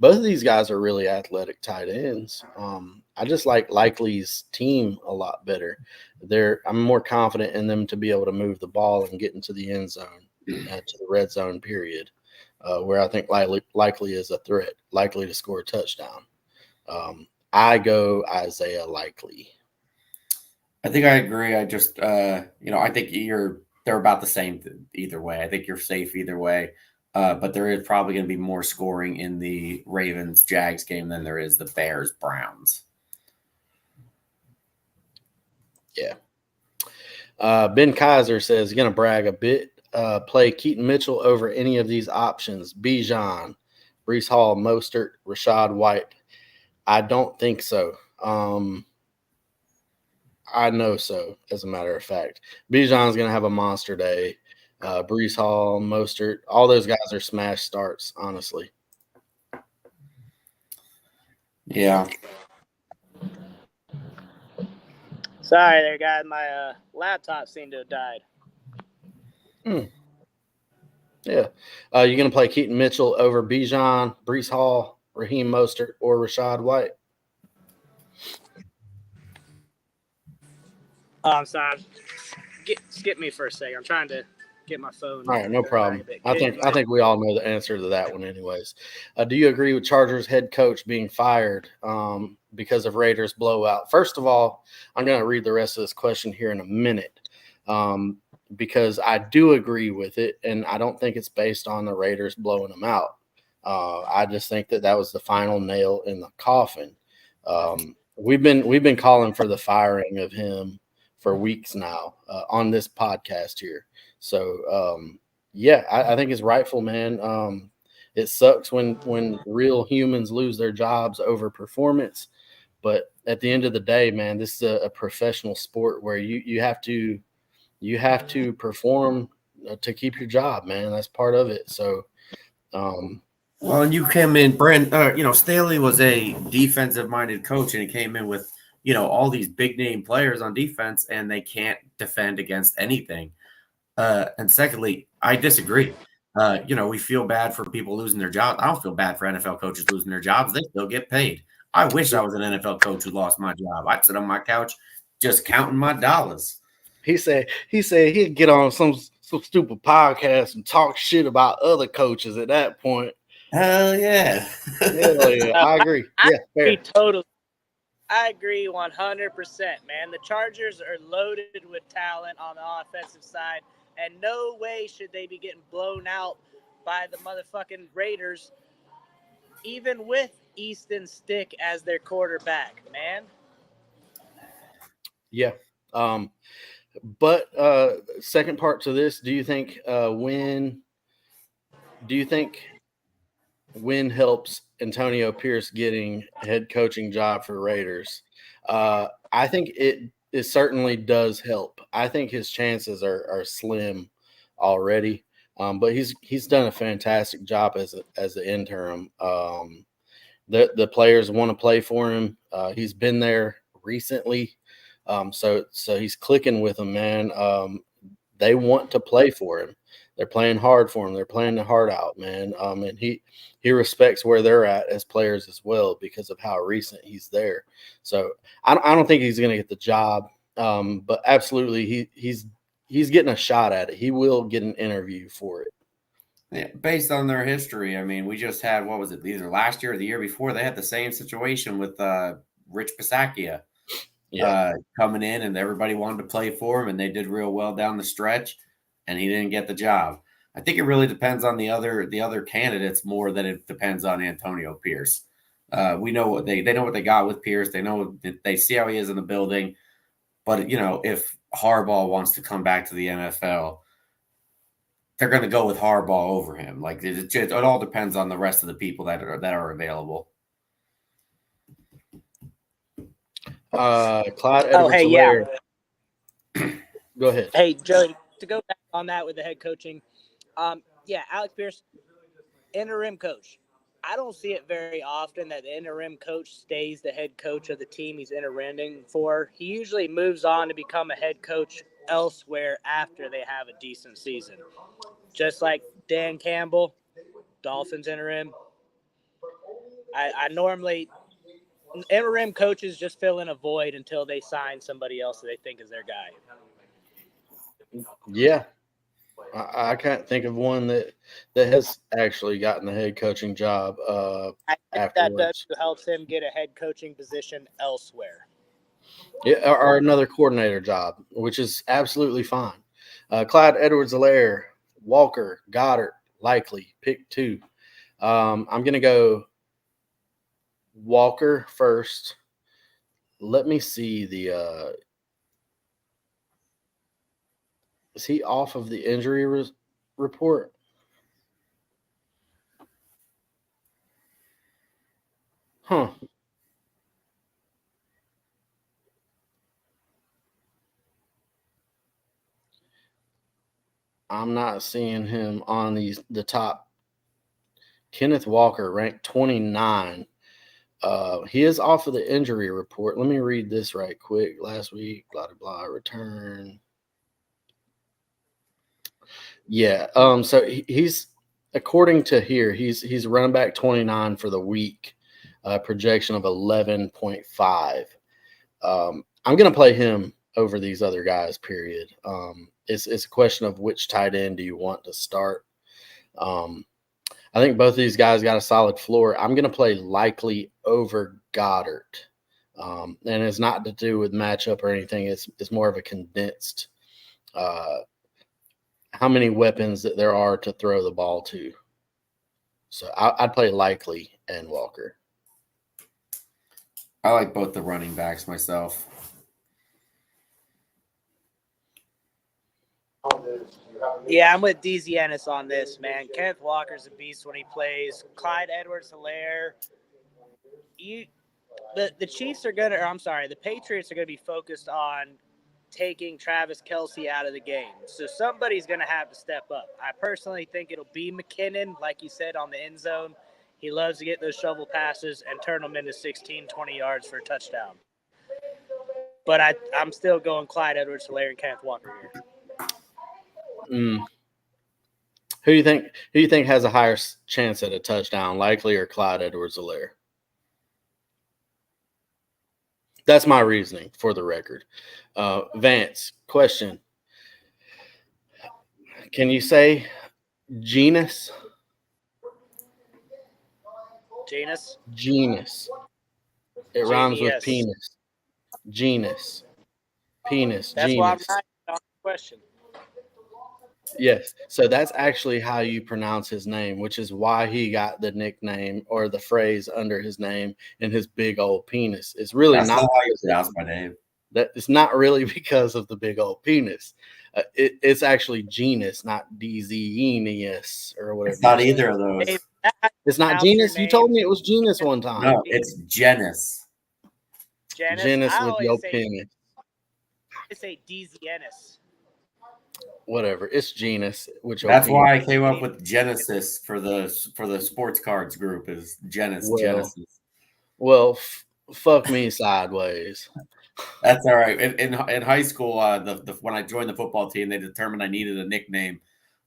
both of these guys are really athletic tight ends. I just like Likely's team a lot better. I'm more confident in them to be able to move the ball and get into the end zone, to the red zone period, where I think Likely is a threat, likely to score a touchdown. I go Isaiah Likely. I think I agree. I just, I think they're about the same either way. I think you're safe either way. But there is probably going to be more scoring in the Ravens-Jags game than there is the Bears-Browns. Yeah. Ben Kaiser says he's going to brag a bit. Play Keaton Mitchell over any of these options. Bijan, Brees Hall, Mostert, Rashad White. I don't think so. I know so, as a matter of fact. Bijan's going to have a monster day. Brees Hall, Mostert, all those guys are smash starts, honestly. Yeah. Sorry there, guys. My laptop seemed to have died. Yeah. You're going to play Keaton Mitchell over Bijan, Brees Hall, Raheem Mostert, or Rashad White? Oh, I'm sorry. Skip me for a second. I'm trying to get my phone. All right, no problem. I think we all know the answer to that one, anyways. Do you agree with Chargers head coach being fired because of Raiders blowout? First of all, I'm going to read the rest of this question here in a minute because I do agree with it, and I don't think it's based on the Raiders blowing them out. I just think that was the final nail in the coffin. We've been calling for the firing of him for weeks now on this podcast here. So, I think it's rightful, man. It sucks when real humans lose their jobs over performance. But at the end of the day, man, this is a professional sport where you have to perform to keep your job, man. That's part of it. So, well, and you came in, Staley was a defensive-minded coach, and he came in with, all these big-name players on defense, and they can't defend against anything. And secondly, I disagree. We feel bad for people losing their jobs. I don't feel bad for NFL coaches losing their jobs. They still get paid. I wish I was an NFL coach who lost my job. I'd sit on my couch just counting my dollars. He said he'd get on some stupid podcast and talk shit about other coaches at that point. Hell yeah. Hell yeah. I agree. Totally. I agree 100%, man. The Chargers are loaded with talent on the offensive side, and no way should they be getting blown out by the motherfucking Raiders, even with Easton Stick as their quarterback, man. Yeah. But second part to this, do you think win helps Antonio Pierce getting a head coaching job for Raiders? I think it certainly does help. I think his chances are slim already, but he's done a fantastic job as an interim. The players want to play for him. He's been there recently, so he's clicking with them, man. They want to play for him. They're playing hard for him. They're playing the heart out, man. And he respects where they're at as players as well because of how recent he's there. So I don't think he's going to get the job, but absolutely he's getting a shot at it. He will get an interview for it. Yeah, based on their history, I mean, we just had, what was it, either last year or the year before, they had the same situation with Rich Bisaccia coming in, and everybody wanted to play for him, and they did real well down the stretch, and he didn't get the job. I think it really depends on the other candidates more than it depends on Antonio Pierce. We know what they know what they got with Pierce. They see how he is in the building, but if Harbaugh wants to come back to the NFL, they're going to go with Harbaugh over him. Like it all depends on the rest of the people that are available. Clyde Edwards-Helaire. Go ahead. Hey, Joey, to go back on that with the head coaching. Alex Pierce, interim coach. I don't see it very often that the interim coach stays the head coach of the team he's interiming for. He usually moves on to become a head coach elsewhere after they have a decent season. Just like Dan Campbell, Dolphins interim. I normally interim coaches just fill in a void until they sign somebody else that they think is their guy. Yeah. I can't think of one that has actually gotten the head coaching job I think afterwards. that helps him get a head coaching position elsewhere. Yeah, or another coordinator job, which is absolutely fine. Clyde Edwards-Helaire, Walker, Goddard, likely pick 2. I'm going to go Walker first. Let me see the Is he off of the injury report? Huh. I'm not seeing him on the top. Kenneth Walker ranked 29. He is off of the injury report. Let me read this right quick. Last week, blah blah blah. Return. Yeah. So he's according to here, he's running back 29 for the week. Projection of 11.5. I'm gonna play him over these other guys. Period. It's a question of which tight end do you want to start. I think both of these guys got a solid floor. I'm going to play Likely over Goddard. And it's not to do with matchup or anything. It's more of a condensed how many weapons that there are to throw the ball to. So I'd play Likely and Walker. I like both the running backs myself. Yeah, I'm with DZ Ennis on this, man. Kenneth Walker's a beast when he plays. Clyde Edwards-Helaire. The Chiefs are going to – or I'm sorry, the Patriots are going to be focused on taking Travis Kelce out of the game. So somebody's going to have to step up. I personally think it'll be McKinnon, like you said, on the end zone. He loves to get those shovel passes and turn them into 16, 20 yards for a touchdown. But I'm still going Clyde Edwards-Helaire and Kenneth Walker here. Who do you think has a higher chance at a touchdown, Likely or Clyde Edwards-Helaire? That's my reasoning for the record. Vance, question. Can you say genus? Genus. It rhymes with penis. Genus. Penis. That's genus. why I'm not on the question. Yes. So that's actually how you pronounce his name, which is why he got the nickname or the phrase under his name and his big old penis. It's really That's not how you pronounce my name. That it's not really because of the big old penis. It's actually genus, not Dezenius or whatever. It's not either of those. It's not genus. You told me it was genus one time. No, it's genus. Genus with your penis. I say DZNS. Whatever. It's genus. That's why I came up with Genesis for the sports cards group is Genesis. Well, fuck me sideways. That's all right. In high school, when I joined the football team, they determined I needed a nickname,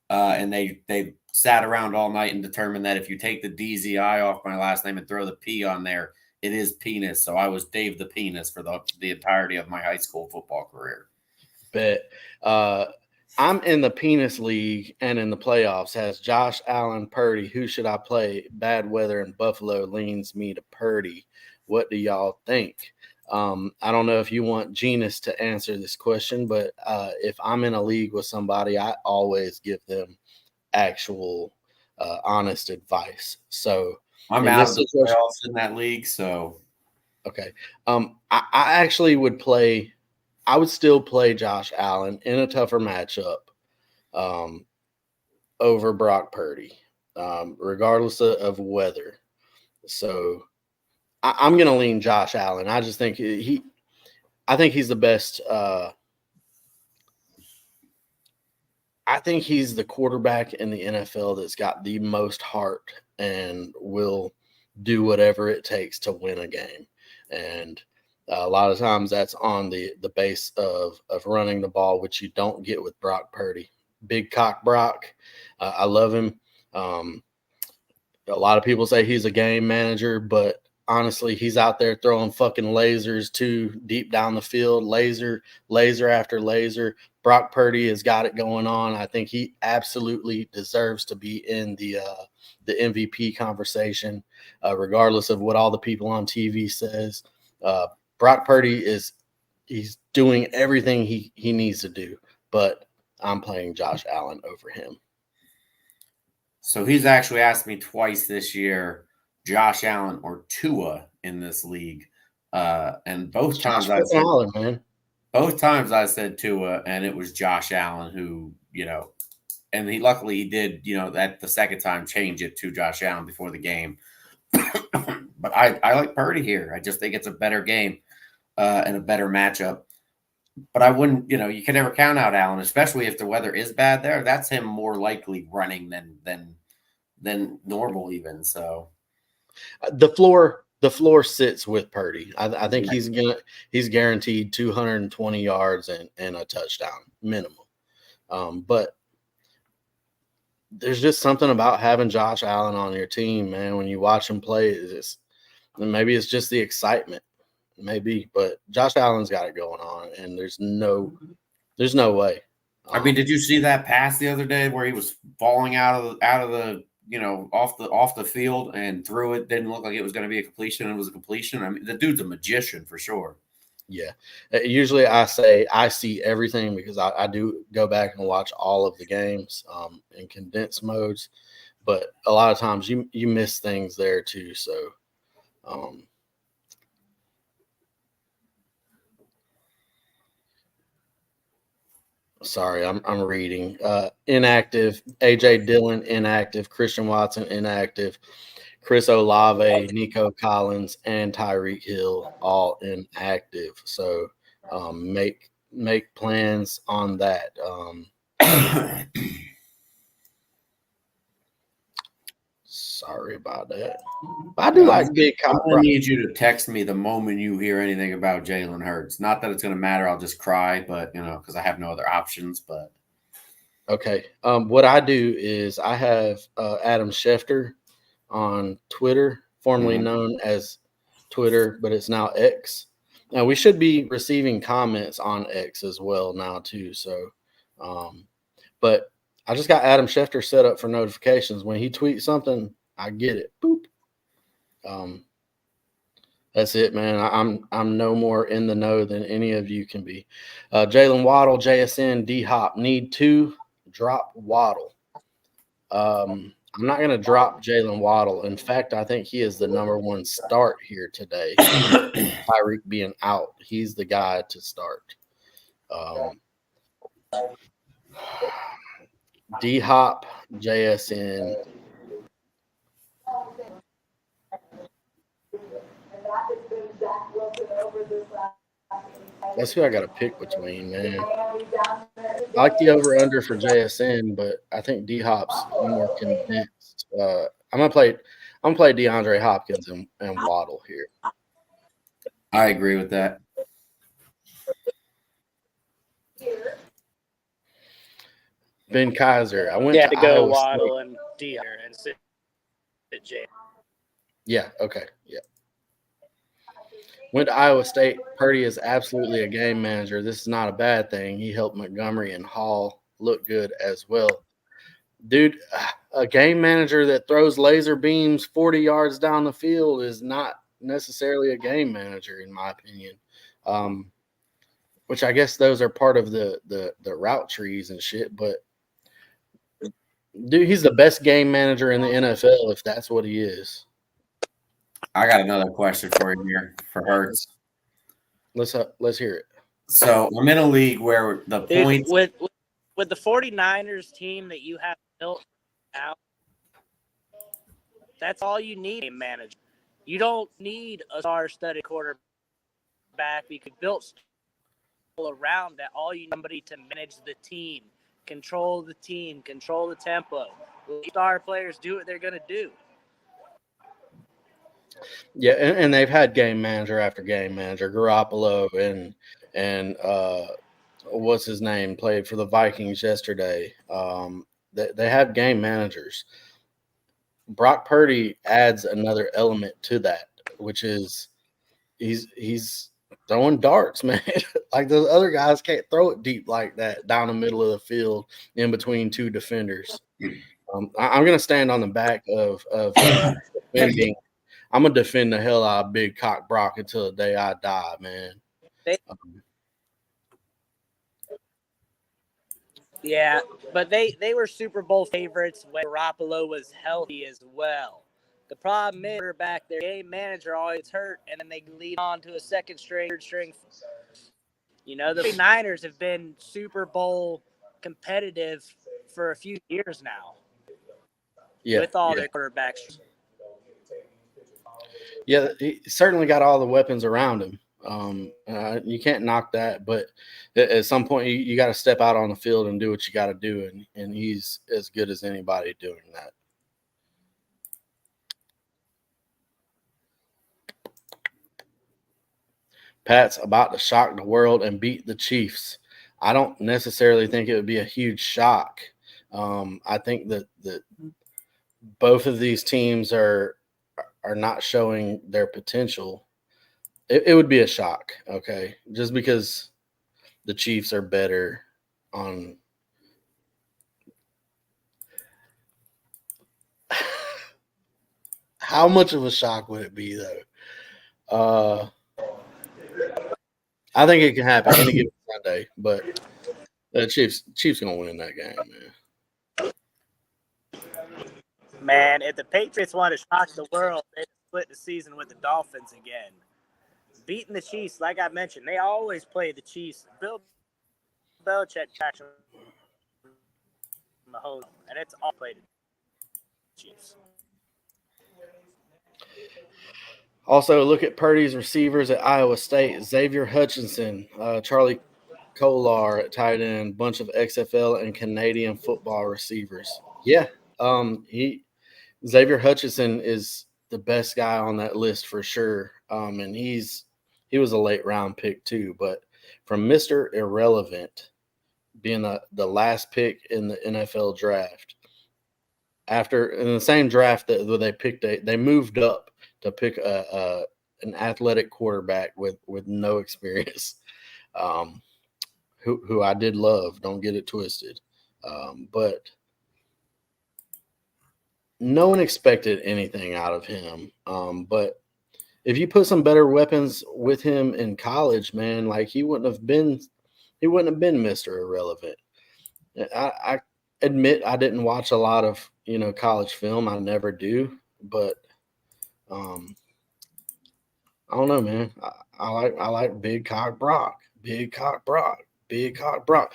and they sat around all night and determined that if you take the DZI off my last name and throw the P on there, it is penis. So I was Dave the Penis for the entirety of my high school football career. Bet. I'm in the penis league and in the playoffs. Has Josh Allen, Purdy. Who should I play? Bad weather in Buffalo leans me to Purdy. What do y'all think? I don't know if you want Genus to answer this question, but if I'm in a league with somebody, I always give them actual honest advice. So I'm out of the playoffs in that league. So okay. I actually would play. I would still play Josh Allen in a tougher matchup over Brock Purdy, regardless of weather. So I'm going to lean Josh Allen. I just think I think he's the best. I think he's the quarterback in the NFL that's got the most heart and will do whatever it takes to win a game. And a lot of times that's on the base of running the ball, which you don't get with Brock Purdy. Big cock Brock. I love him. A lot of people say he's a game manager, but honestly, he's out there throwing fucking lasers too deep down the field, laser after laser. Brock Purdy has got it going on. I think he absolutely deserves to be in the MVP conversation, regardless of what all the people on TV says. Brock Purdy he's doing everything he needs to do, but I'm playing Josh Allen over him. So he's actually asked me twice this year, Josh Allen or Tua in this league. And both times I said, Allen, man. Both times I said Tua, and it was Josh Allen who, and luckily he did, that the second time change it to Josh Allen before the game. But I like Purdy here. I just think it's a better game and a better matchup. But I wouldn't, you can never count out Allen, especially if the weather is bad there. That's him more likely running than normal even. So The floor sits with Purdy. I think he's guaranteed 220 yards and a touchdown minimum. But there's just something about having Josh Allen on your team, man. When you watch him play, maybe it's just the excitement, maybe. But Josh Allen's got it going on, and there's no way. I mean, did you see that pass the other day where he was falling out of the off the field and threw it? Didn't look like it was going to be a completion. It was a completion. I mean, the dude's a magician for sure. Yeah. Usually I say I see everything because I do go back and watch all of the games in condensed modes, but a lot of times you miss things there too. So, sorry, I'm reading. Inactive, AJ Dillon inactive, Christian Watson inactive, Chris Olave, Nico Collins, and Tyreek Hill all inactive. So make plans on that. Sorry about that. I do like big. I'm going to need you to text me the moment you hear anything about Jalen Hurts. Not that it's going to matter. I'll just cry, but because I have no other options. But okay. What I do is I have Adam Schefter on Twitter, formerly known as Twitter, but it's now X. Now we should be receiving comments on X as well now too. So, but I just got Adam Schefter set up for notifications. When he tweets something, I get it. Boop. That's it, man. I'm no more in the know than any of you can be. Jalen Waddle, JSN, D Hop need to drop Waddle. I'm not going to drop Jalen Waddle. In fact, I think he is the number one start here today. Tyreek being out, he's the guy to start. D Hop, JSN. That's who I got to pick between, man. I like the over/under for JSN, but I think D Hop's more condensed. I'm gonna play DeAndre Hopkins and Waddle here. I agree with that. Ben Kaiser. I went to go Iowa Waddle State. and D and sit at J. Yeah. Okay. Yeah. Went to Iowa State. Purdy is absolutely a game manager. This is not a bad thing. He helped Montgomery and Hall look good as well. Dude, a game manager that throws laser beams 40 yards down the field is not necessarily a game manager, in my opinion. Which I guess those are part of the route trees and shit. But, dude, he's the best game manager in the NFL if that's what he is. I got another question for you here for Hurts. Let's hear it. So I'm in a league where the points with the 49ers team that you have built out, that's all you need, a manager. You don't need a star-studded quarterback. You could build around that. All you need somebody to manage the team, control the team, control the tempo. Star players do what they're going to do. Yeah, and they've had game manager after game manager. Garoppolo and what's his name played for the Vikings yesterday. They have game managers. Brock Purdy adds another element to that, which is he's throwing darts, man. Like those other guys can't throw it deep like that down the middle of the field in between two defenders. I'm going to stand on the back of defending. I'm going to defend the hell out of Big Cock Brock until the day I die, man. Yeah, but they were Super Bowl favorites when Garoppolo was healthy as well. The problem is, back their game manager always hurt, and then they lead on to a second string, third string. You know, the Niners have been Super Bowl competitive for a few years now with all their quarterbacks. Yeah, he certainly got all the weapons around him. You can't knock that, but at some point you got to step out on the field and do what you got to do, and he's as good as anybody doing that. Pat's about to shock the world and beat the Chiefs. I don't necessarily think it would be a huge shock. I think that both of these teams are not showing their potential. It would be a shock, okay, just because the Chiefs are better on. How much of a shock would it be, though? I think it can happen any given Sunday, but the Chiefs gonna win that game, man. Man, if the Patriots want to shock the world, they split the season with the Dolphins again. Beating the Chiefs, like I mentioned, they always play the Chiefs. Bill Belichick, Patrick Mahomes, and it's all played the Chiefs. Also, look at Purdy's receivers at Iowa State. Xavier Hutchinson, Charlie Kolar at tight end, bunch of XFL and Canadian football receivers. Yeah, Xavier Hutchinson is the best guy on that list for sure. And he was a late round pick too. But from Mr. Irrelevant, being the last pick in the NFL draft, in the same draft that they picked, they moved up to pick an athletic quarterback with no experience, who I did love. Don't get it twisted, but no one expected anything out of him. But if you put some better weapons with him in college, man, like he wouldn't have been Mr. Irrelevant. I admit I didn't watch a lot of college film. I never do, but I don't know, man. I like Big Cock Brock. Big Cock Brock. Big Cock Brock.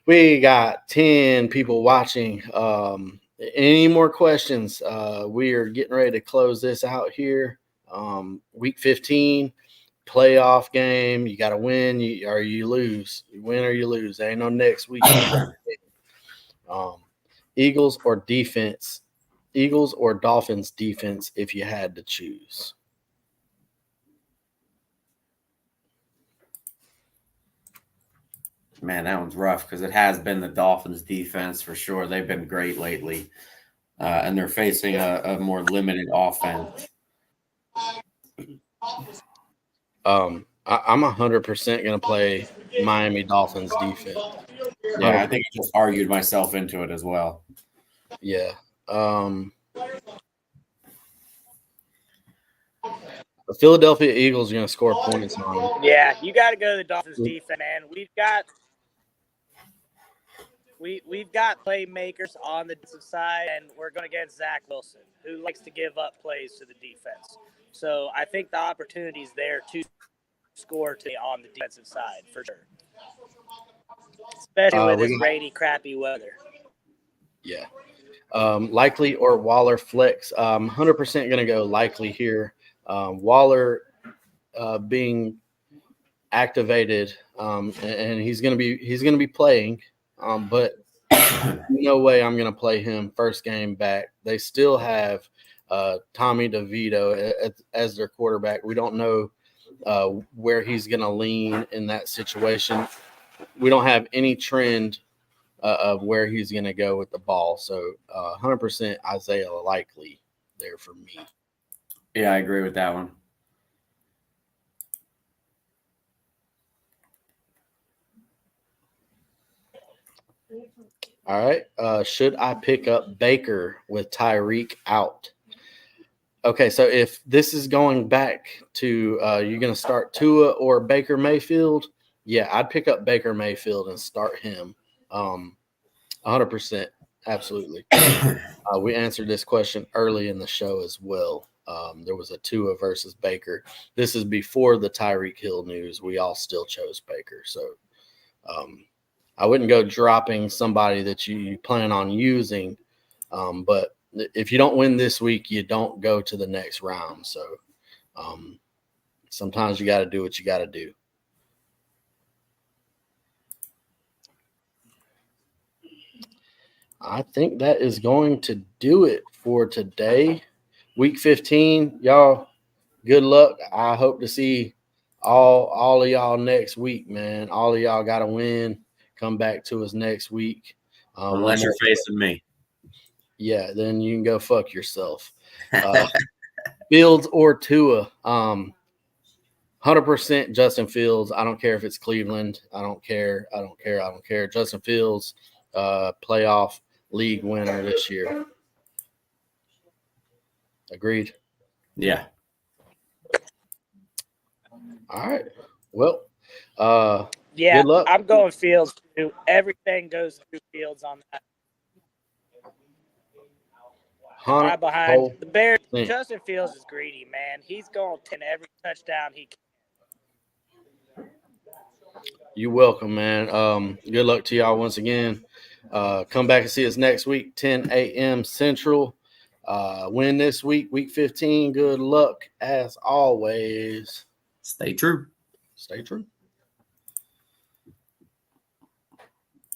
We got 10 people watching. Any more questions? We are getting ready to close this out here. Week 15, playoff game. You got to win or you lose. You win or you lose. There ain't no next week. Eagles or defense? Eagles or Dolphins defense if you had to choose? Man, that one's rough because it has been the Dolphins defense for sure. They've been great lately, and they're facing a more limited offense. I'm 100% going to play Miami Dolphins defense. Yeah, I think I just argued myself into it as well. Yeah. The Philadelphia Eagles are going to score points on them. Yeah, you got to go to the Dolphins defense, man. We've got playmakers on the defensive side, and we're going against Zach Wilson, who likes to give up plays to the defense. So I think the opportunity is there to score today on the defensive side for sure, especially with this rainy, crappy weather. Yeah. Likely or Waller flex. 100% going to go likely here. Waller being activated, and he's going to be playing, but no way I'm going to play him first game back. They still have Tommy DeVito as their quarterback. We don't know where he's going to lean in that situation. We don't have any trend of where he's going to go with the ball. So 100% Isaiah likely there for me. Yeah, I agree with that one. All right. Should I pick up Baker with Tyreek out? Okay, so if this is going back to you're going to start Tua or Baker Mayfield, yeah, I'd pick up Baker Mayfield and start him. 100%. Absolutely. We answered this question early in the show as well. There was a Tua versus Baker. This is before the Tyreek Hill news. We all still chose Baker. So I wouldn't go dropping somebody that you plan on using. But if you don't win this week, you don't go to the next round. So sometimes you got to do what you got to do. I think that is going to do it for today. Week 15, y'all, good luck. I hope to see all of y'all next week, man. All of y'all got to win. Come back to us next week. Unless you're facing me. Yeah, then you can go fuck yourself. Fields or Tua. 100% Justin Fields. I don't care if it's Cleveland. I don't care. Justin Fields, playoff league winner this year. Agreed? Yeah. All right. Well, Yeah, good luck. I'm going Fields too. Everything goes through Fields on that. Right behind the Bears. Justin Fields is greedy, man. He's going to 10 every touchdown he can. You're welcome, man. Good luck to y'all once again. Come back and see us next week, 10 a.m. Central. Win this week, week 15. Good luck as always. Stay true. Stay true.